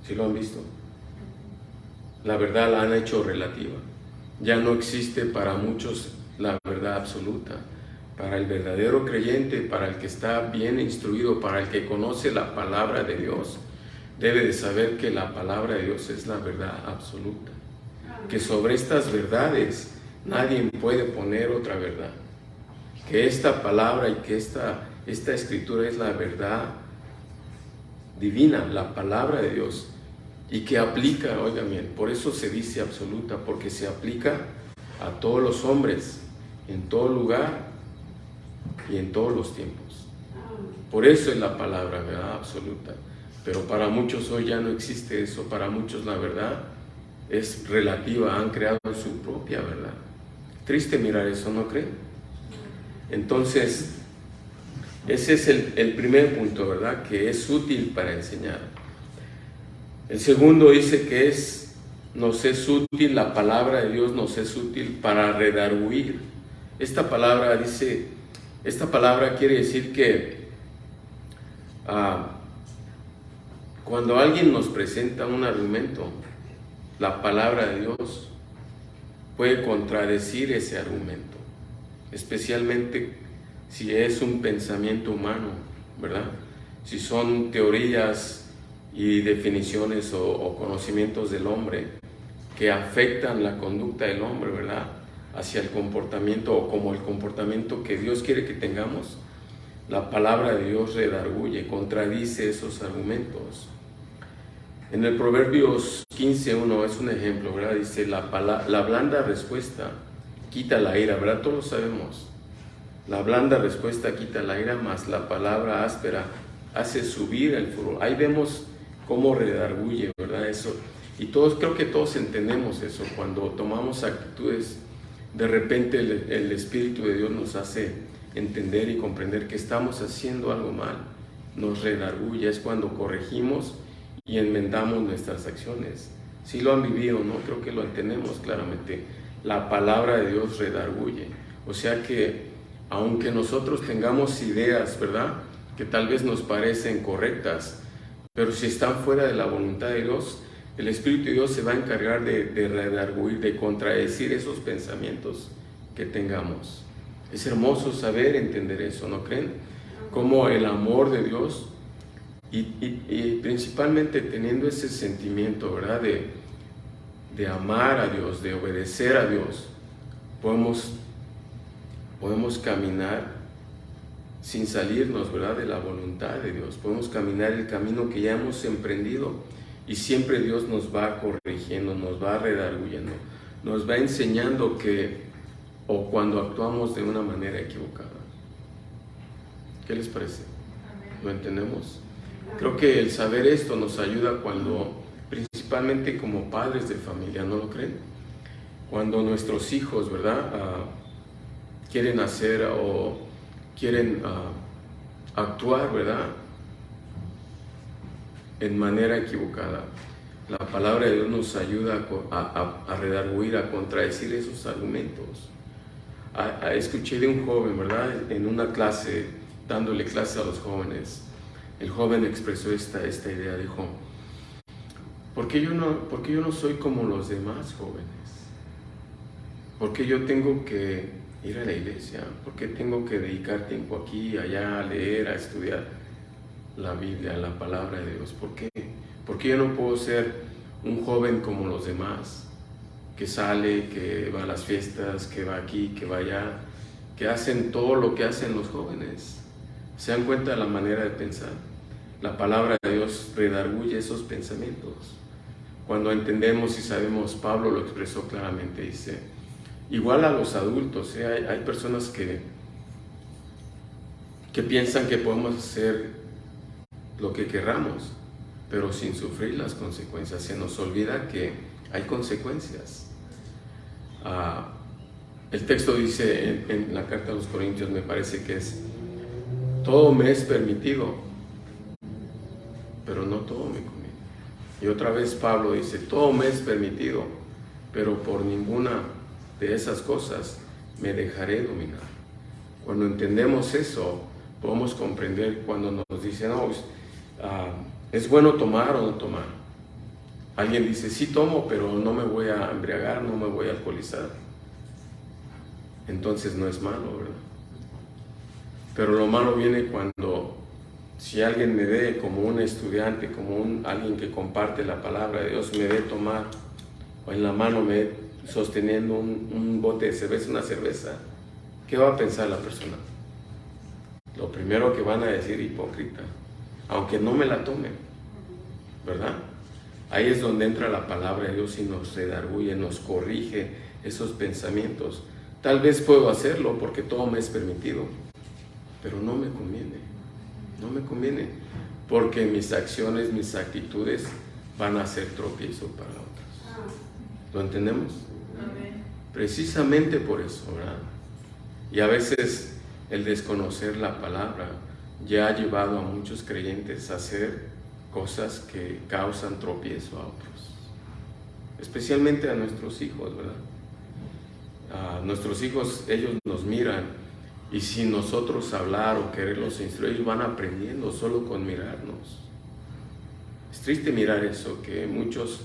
¿Sí lo han visto? La verdad la han hecho relativa. Ya no existe para muchos la verdad absoluta. Para el verdadero creyente, para el que está bien instruido, para el que conoce la palabra de Dios, debe de saber que la palabra de Dios es la verdad absoluta. Que sobre estas verdades nadie puede poner otra verdad. Que esta palabra y que esta escritura es la verdad divina, la palabra de Dios, y que aplica, oigan bien, por eso se dice absoluta, porque se aplica a todos los hombres, en todo lugar y en todos los tiempos. Por eso es la palabra verdad absoluta. Pero para muchos hoy ya no existe eso. Para muchos la verdad es relativa, han creado su propia verdad. Triste mirar eso, ¿no creen? Entonces, ese es el primer punto, ¿verdad? Que es útil para enseñar. El segundo dice que nos es útil, la palabra de Dios nos es útil para redarguir. Esta palabra quiere decir que cuando alguien nos presenta un argumento, la palabra de Dios puede contradecir ese argumento, especialmente si es un pensamiento humano, ¿verdad? Si son teorías y definiciones o conocimientos del hombre que afectan la conducta del hombre, ¿verdad?, hacia el comportamiento o como el comportamiento que Dios quiere que tengamos, la palabra de Dios redarguye, contradice esos argumentos. En el Proverbios 15:1 es un ejemplo, ¿verdad? Dice, la blanda respuesta quita la ira, ¿verdad? Todos lo sabemos. La blanda respuesta quita la ira, mas la palabra áspera hace subir el furor. Ahí vemos cómo redarguye, ¿verdad? Eso. Y creo que todos entendemos eso. Cuando tomamos actitudes, de repente el Espíritu de Dios nos hace entender y comprender que estamos haciendo algo mal. Nos redarguye, es cuando corregimos y enmendamos nuestras acciones. Si lo han vivido, ¿no? Creo que lo entendemos claramente. La palabra de Dios redarguye. O sea que, aunque nosotros tengamos ideas, ¿verdad?, que tal vez nos parecen correctas, pero si están fuera de la voluntad de Dios, el Espíritu de Dios se va a encargar de redarguir, de contradecir esos pensamientos que tengamos. Es hermoso saber entender eso, ¿no creen? Como el amor de Dios y principalmente teniendo ese sentimiento, ¿verdad?, de amar a Dios, de obedecer a Dios, podemos caminar sin salirnos, ¿verdad?, de la voluntad de Dios. Podemos caminar el camino que ya hemos emprendido y siempre Dios nos va corrigiendo, nos va redarguyendo, nos va enseñando o cuando actuamos de una manera equivocada. ¿Qué les parece? ¿Lo entendemos? Creo que el saber esto nos ayuda principalmente como padres de familia, ¿no lo creen? Cuando nuestros hijos, ¿verdad?, quieren hacer o quieren actuar, ¿verdad?, en manera equivocada. La palabra de Dios nos ayuda a redarguir, a contradecir esos argumentos. Escuché de un joven, ¿verdad?, en una clase, dándole clase a los jóvenes. El joven expresó esta idea, dijo: ¿por qué yo no soy como los demás jóvenes? ¿Por qué yo tengo que ir a la iglesia? ¿Por qué tengo que dedicar tiempo aquí y allá a leer, a estudiar la Biblia, la palabra de Dios? ¿Por qué? ¿Por qué yo no puedo ser un joven como los demás? Que sale, que va a las fiestas, que va aquí, que va allá, que hacen todo lo que hacen los jóvenes. ¿Se dan cuenta de la manera de pensar? La palabra de Dios redarguye esos pensamientos. Cuando entendemos y sabemos, Pablo lo expresó claramente, dice, igual a los adultos, hay personas que piensan que podemos hacer lo que querramos, pero sin sufrir las consecuencias. Se nos olvida que hay consecuencias. El texto dice en la carta a los Corintios, me parece que es: todo me es permitido, pero no todo me conviene. Y otra vez Pablo dice: todo me es permitido, pero por ninguna de esas cosas me dejaré dominar. Cuando entendemos eso, podemos comprender cuando nos dicen: no, ¿es bueno tomar o no tomar? Alguien dice: sí tomo, pero no me voy a embriagar, no me voy a alcoholizar. Entonces no es malo, ¿verdad? Pero lo malo viene cuando, si alguien me ve como un estudiante, como alguien que comparte la palabra de Dios, me ve tomar, o en la mano me ve sosteniendo un bote de cerveza, una cerveza, ¿qué va a pensar la persona? Lo primero que van a decir: hipócrita, aunque no me la tome, ¿verdad? Ahí es donde entra la palabra de Dios y nos redarguye, nos corrige esos pensamientos. Tal vez puedo hacerlo porque todo me es permitido, pero no me conviene, porque mis acciones, mis actitudes van a ser tropiezo para otros. ¿Lo entendemos? Amén. Precisamente por eso, ¿verdad? Y a veces el desconocer la palabra ya ha llevado a muchos creyentes a hacer cosas que causan tropiezo a otros, especialmente a nuestros hijos, ¿verdad? A nuestros hijos, ellos nos miran, y sin nosotros hablar o quererlos instruir, ellos van aprendiendo solo con mirarnos. Es triste mirar eso, que muchos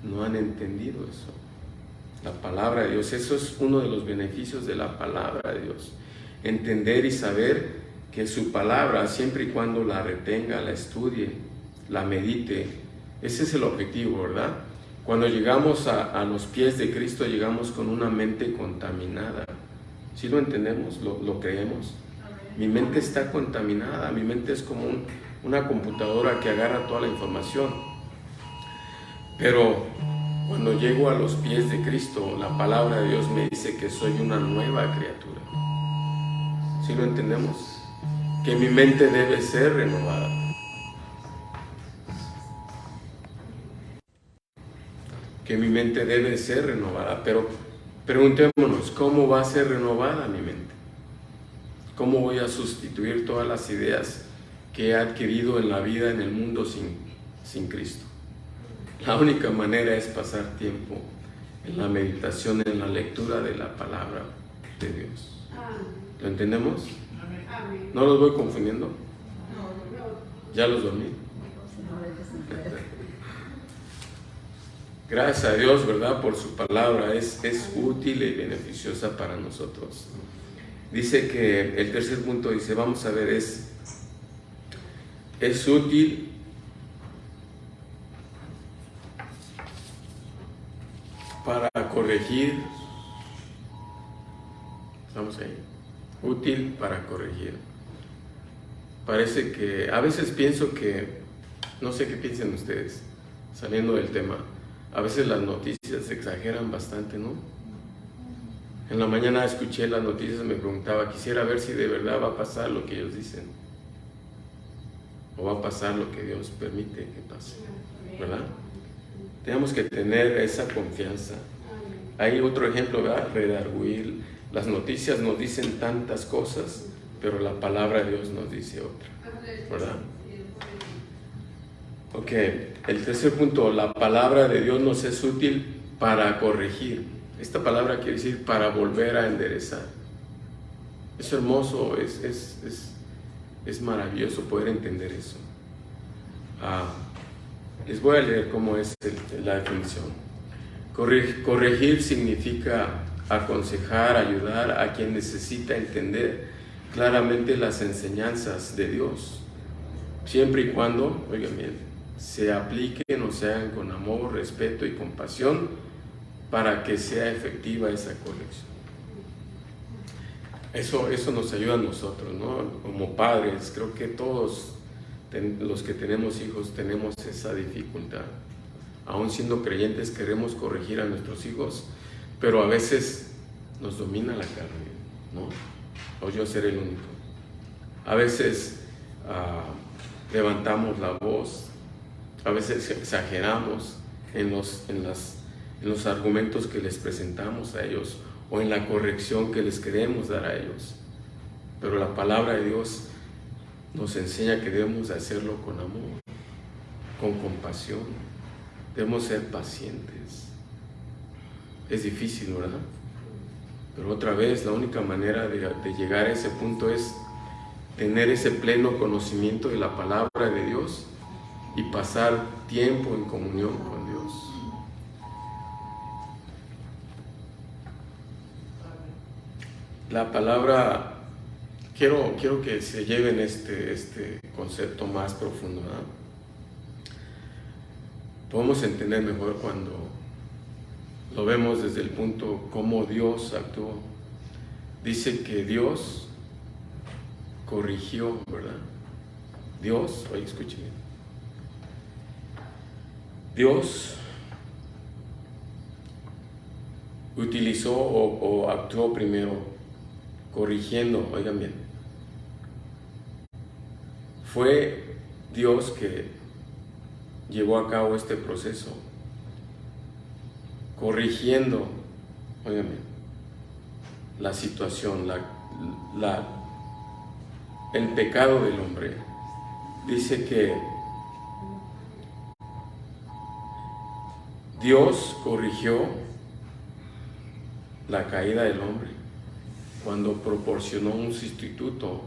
no han entendido eso. La palabra de Dios, eso es uno de los beneficios de la palabra de Dios. Entender y saber que su palabra, siempre y cuando la retenga, la estudie, la medite, ese es el objetivo, ¿verdad? Cuando llegamos a los pies de Cristo, llegamos con una mente contaminada. ¿Sí lo entendemos? ¿Lo creemos? Mi mente está contaminada, mi mente es como una computadora que agarra toda la información. Pero cuando llego a los pies de Cristo, la palabra de Dios me dice que soy una nueva criatura. ¿Sí lo entendemos? Que mi mente debe ser renovada. Que mi mente debe ser renovada, pero preguntémonos, ¿cómo va a ser renovada mi mente? ¿Cómo voy a sustituir todas las ideas que he adquirido en la vida, en el mundo sin Cristo? La única manera es pasar tiempo en la meditación, en la lectura de la palabra de Dios. ¿Lo entendemos? ¿No los voy confundiendo? ¿Ya los dormí? Gracias a Dios, ¿verdad? Por su palabra, es útil y beneficiosa para nosotros. Dice que el tercer punto, dice, vamos a ver, es útil para corregir. Estamos ahí. Útil para corregir. parece que, a veces pienso que, no sé qué piensen ustedes, saliendo del tema, a veces las noticias se exageran bastante, ¿no? En la mañana escuché las noticias, me preguntaba, quisiera ver si de verdad va a pasar lo que ellos dicen, o va a pasar lo que Dios permite que pase, ¿verdad? Tenemos que tener esa confianza. Hay otro ejemplo, ¿verdad? Redarguir. Las noticias nos dicen tantas cosas, pero la palabra de Dios nos dice otra, ¿verdad? Ok, el tercer punto, la palabra de Dios nos es útil para corregir. Esta palabra quiere decir para volver a enderezar. Es hermoso, es maravilloso poder entender eso. Les voy a leer cómo es la definición. Corregir significa aconsejar, ayudar a quien necesita entender claramente las enseñanzas de Dios, siempre y cuando, oigan bien, se apliquen o se hagan con amor, respeto y compasión para que sea efectiva esa corrección. Eso nos ayuda a nosotros, ¿no? Como padres, creo que todos los que tenemos hijos tenemos esa dificultad. Aún siendo creyentes queremos corregir a nuestros hijos, pero a veces nos domina la carne, ¿no? O yo seré el único. A veces levantamos la voz, a veces exageramos en los argumentos que les presentamos a ellos o en la corrección que les queremos dar a ellos. Pero la palabra de Dios nos enseña que debemos hacerlo con amor, con compasión. Debemos ser pacientes. Es difícil, ¿verdad? Pero otra vez, la única manera de llegar a ese punto es tener ese pleno conocimiento de la palabra de Dios y pasar tiempo en comunión con Dios. La palabra, quiero que se lleven este concepto más profundo, ¿verdad? Podemos entender mejor cuando lo vemos desde el punto cómo Dios actuó. Dice que Dios corrigió, ¿verdad? Dios, oye, escuchen bien. Dios utilizó o actuó primero corrigiendo, oigan bien. Fue Dios que llevó a cabo este proceso, corrigiendo, oigan bien, la situación, el pecado del hombre. Dice que Dios corrigió la caída del hombre cuando proporcionó un sustituto,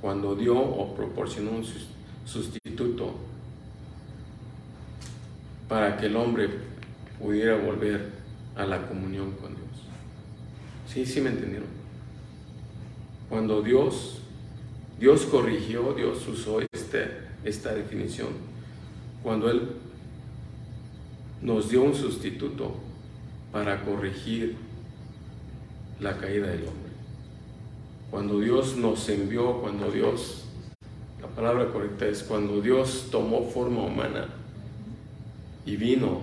cuando dio o proporcionó un sustituto para que el hombre pudiera volver a la comunión con Dios. ¿Sí me entendieron? Cuando Dios corrigió, Dios usó esta definición, cuando Él nos dio un sustituto para corregir la caída del hombre. Cuando Dios nos envió, la palabra correcta es cuando Dios tomó forma humana y vino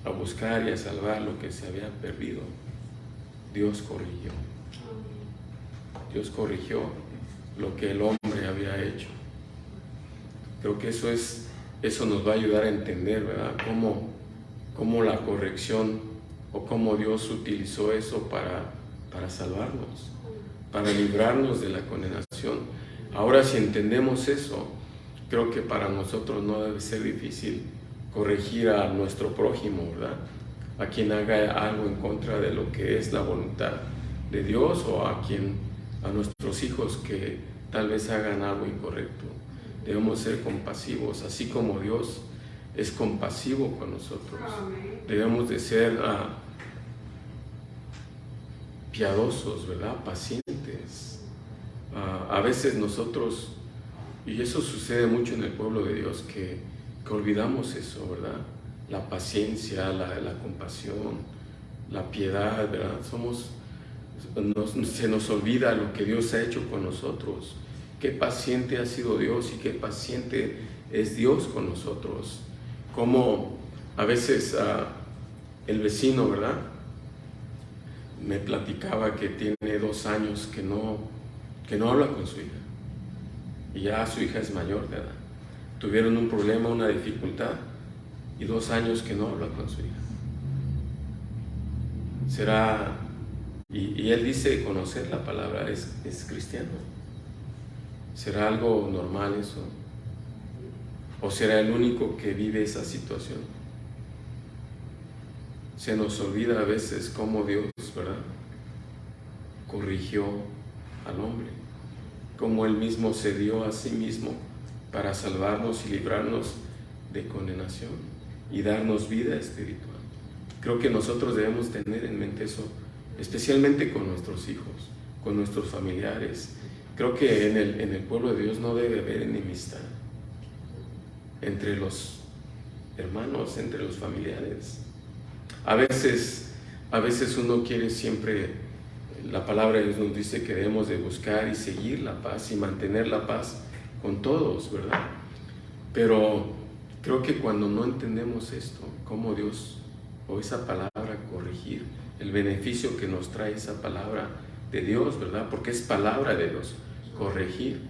a buscar y a salvar lo que se había perdido, Dios corrigió. Dios corrigió lo que el hombre había hecho. Creo que eso nos va a ayudar a entender, ¿verdad? Cómo la corrección o cómo Dios utilizó eso para salvarnos, para librarnos de la condenación. Ahora, si entendemos eso, creo que para nosotros no debe ser difícil corregir a nuestro prójimo, ¿verdad? A quien haga algo en contra de lo que es la voluntad de Dios, o a nuestros hijos que tal vez hagan algo incorrecto. Debemos ser compasivos, así como Dios es compasivo con nosotros. Debemos de ser piadosos, ¿verdad? Pacientes. A veces nosotros, y eso sucede mucho en el pueblo de Dios, que olvidamos eso, ¿verdad? La paciencia, la compasión, la piedad, ¿verdad? se nos olvida lo que Dios ha hecho con nosotros. Qué paciente ha sido Dios y qué paciente es Dios con nosotros. Como a veces el vecino, ¿verdad?, me platicaba que tiene 2 años que no habla con su hija. Y ya su hija es mayor de edad. Tuvieron un problema, una dificultad, y 2 años que no habla con su hija. Será, y él dice conocer la palabra, es cristiano. ¿Será algo normal eso? ¿O será el único que vive esa situación? Se nos olvida a veces cómo Dios, ¿verdad?, corrigió al hombre, cómo Él mismo se dio a sí mismo para salvarnos y librarnos de condenación y darnos vida espiritual. Creo que nosotros debemos tener en mente eso, especialmente con nuestros hijos, con nuestros familiares. Creo que en el pueblo de Dios no debe haber enemistad entre los hermanos, entre los familiares. A veces uno quiere siempre, la palabra de Dios nos dice que debemos de buscar y seguir la paz y mantener la paz con todos, ¿verdad? Pero creo que cuando no entendemos esto, cómo Dios o esa palabra corregir, el beneficio que nos trae esa palabra de Dios, ¿verdad? Porque es palabra de Dios, corregir,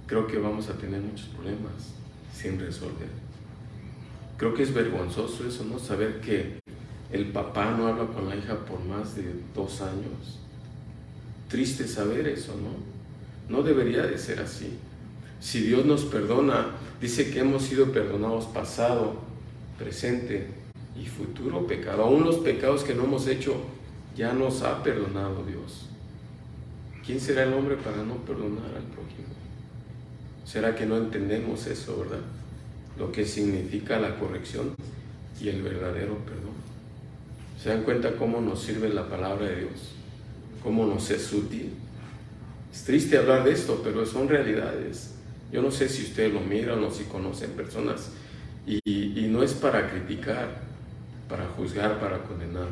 creo que vamos a tener muchos problemas sin resolver. Creo que es vergonzoso eso, ¿no? Saber que el papá no habla con la hija por más de 2 años. Triste saber eso, ¿no? No debería de ser así. Si Dios nos perdona, dice que hemos sido perdonados pasado, presente y futuro pecado. Aún los pecados que no hemos hecho, ya nos ha perdonado Dios. ¿Quién será el hombre para no perdonar al prójimo? ¿Será que no entendemos eso, verdad? Lo que significa la corrección y el verdadero perdón. ¿Se dan cuenta cómo nos sirve la palabra de Dios? ¿Cómo nos es útil? Es triste hablar de esto, pero son realidades. Yo no sé si ustedes lo miran o si conocen personas, y no es para criticar, para juzgar, para condenar.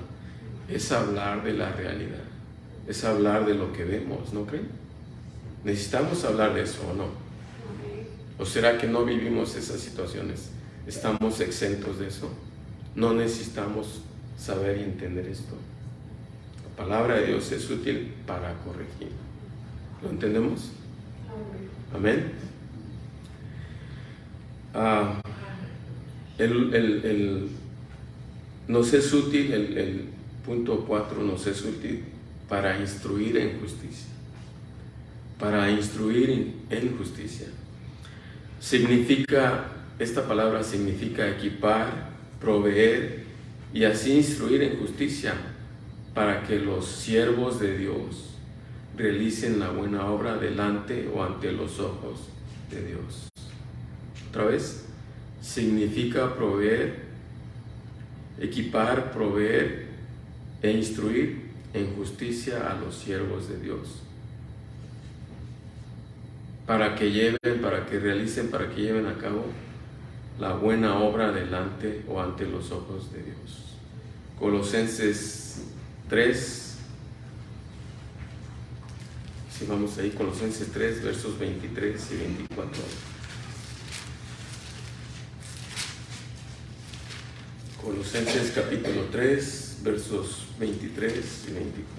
Es hablar de la realidad, es hablar de lo que vemos, ¿no creen? ¿Necesitamos hablar de eso o no? ¿O será que no vivimos esas situaciones? ¿Estamos exentos de eso? No necesitamos saber y entender esto. La palabra de Dios es útil para corregir. ¿Lo entendemos? Amén. Nos es útil, el punto 4 nos es útil para instruir en justicia. Para instruir en justicia. Esta palabra significa equipar, proveer y así instruir en justicia para que los siervos de Dios realicen la buena obra delante o ante los ojos de Dios. Otra vez, significa proveer, equipar, proveer e instruir en justicia a los siervos de Dios. Para que lleven a cabo la buena obra delante o ante los ojos de Dios. Colosenses 3, si vamos ahí, Colosenses 3, versos 23 y 24. Colosenses capítulo 3, versos 23 y 24.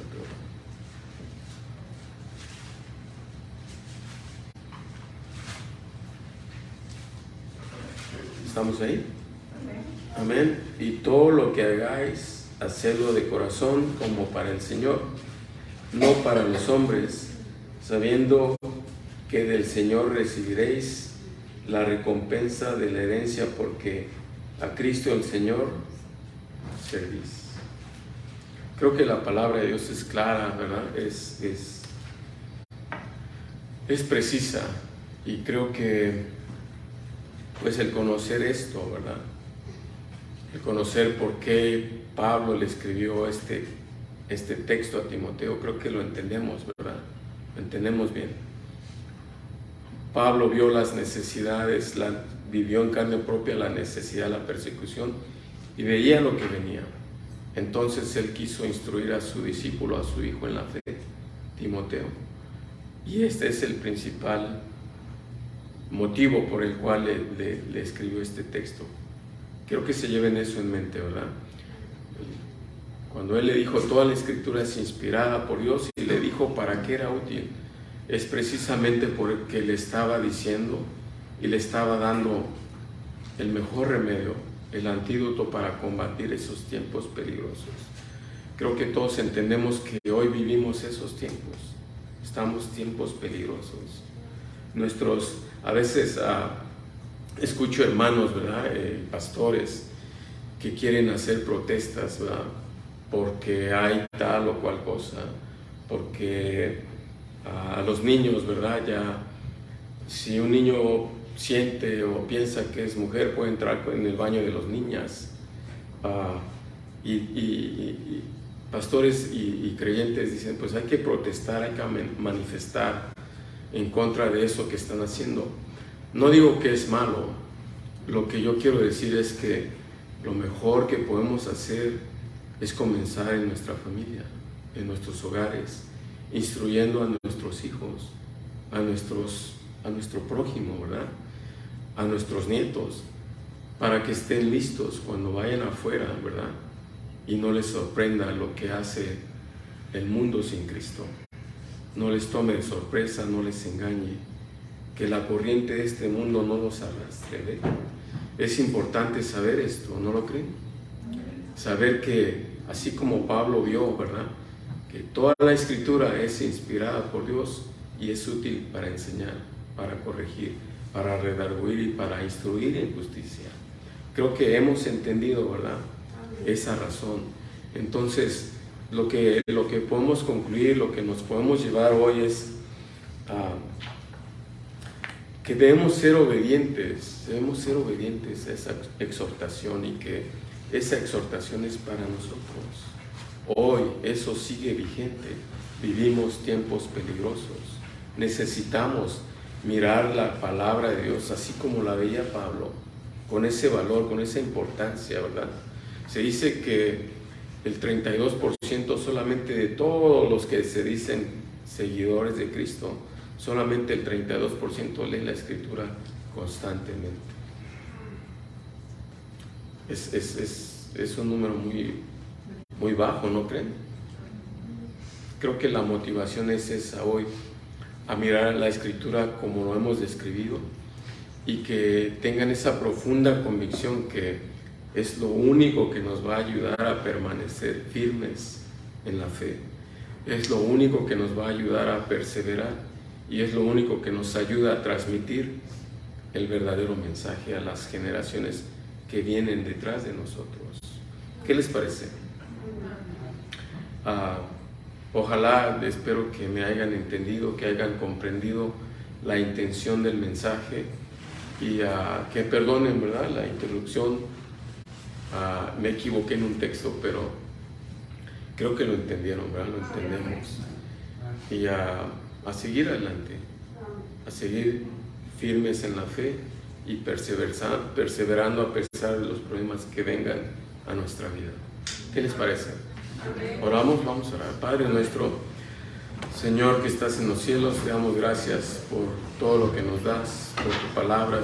¿Estamos ahí? Amén. Y todo lo que hagáis, hacedlo de corazón como para el Señor, no para los hombres, sabiendo que del Señor recibiréis la recompensa de la herencia, porque a Cristo el Señor servís. Creo que la palabra de Dios es clara, ¿verdad? Es precisa, y creo que pues el conocer esto, ¿verdad? El conocer por qué Pablo le escribió este texto a Timoteo, creo que lo entendemos, ¿verdad? Lo entendemos bien. Pablo vio las necesidades, vivió en carne propia la necesidad, la persecución, y veía lo que venía. Entonces él quiso instruir a su discípulo, a su hijo en la fe, Timoteo. Y este es el principal motivo por el cual le escribió este texto. Quiero que se lleven eso en mente, ¿verdad? Cuando él le dijo toda la escritura es inspirada por Dios y le dijo para qué era útil, es precisamente porque le estaba diciendo y le estaba dando el mejor remedio, el antídoto para combatir esos tiempos peligrosos. Creo que todos entendemos que hoy vivimos esos tiempos. Estamos tiempos peligrosos. A veces escucho hermanos, ¿verdad? Pastores que quieren hacer protestas, ¿verdad? Porque hay tal o cual cosa, porque a los niños, ¿verdad? Ya, si un niño siente o piensa que es mujer, puede entrar en el baño de las niñas. Y pastores y creyentes dicen, pues hay que protestar, hay que manifestar en contra de eso que están haciendo. No digo que es malo, lo que yo quiero decir es que lo mejor que podemos hacer es comenzar en nuestra familia, en nuestros hogares, instruyendo a nuestros hijos, a nuestro prójimo, ¿verdad? A nuestros nietos, para que estén listos cuando vayan afuera, ¿verdad? Y no les sorprenda lo que hace el mundo sin Cristo. No les tome de sorpresa, no les engañe, que la corriente de este mundo no los arrastre, ¿ve? Es importante saber esto, ¿no lo creen? Saber que, así como Pablo vio, ¿verdad? Que toda la escritura es inspirada por Dios y es útil para enseñar, para corregir, para redarguir y para instruir en justicia. Creo que hemos entendido, ¿verdad? Esa razón. Entonces, lo que podemos concluir, lo que nos podemos llevar hoy es que debemos ser obedientes a esa exhortación y que esa exhortación es para nosotros. Hoy eso sigue vigente. Vivimos tiempos peligrosos. Necesitamos mirar la palabra de Dios así como la veía Pablo, con ese valor, con esa importancia, ¿verdad? Se dice que el 32% solamente de todos los que se dicen seguidores de Cristo, solamente el 32% lee la Escritura constantemente. Es un número muy bajo, ¿no creen? Creo que la motivación es esa hoy, a mirar la Escritura como lo hemos describido y que tengan esa profunda convicción que es lo único que nos va a ayudar a permanecer firmes en la fe. Es lo único que nos va a ayudar a perseverar y es lo único que nos ayuda a transmitir el verdadero mensaje a las generaciones que vienen detrás de nosotros. ¿Qué les parece? Ojalá, espero que me hayan entendido, que hayan comprendido la intención del mensaje y que perdonen, ¿verdad?, la interrupción. Me equivoqué en un texto, pero creo que lo entendieron, ¿verdad? Lo entendemos. Y a seguir adelante, a seguir firmes en la fe y perseverando a pesar de los problemas que vengan a nuestra vida. ¿Qué les parece? Oramos, vamos a orar. Padre nuestro, Señor que estás en los cielos, te damos gracias por todo lo que nos das, por tu palabra,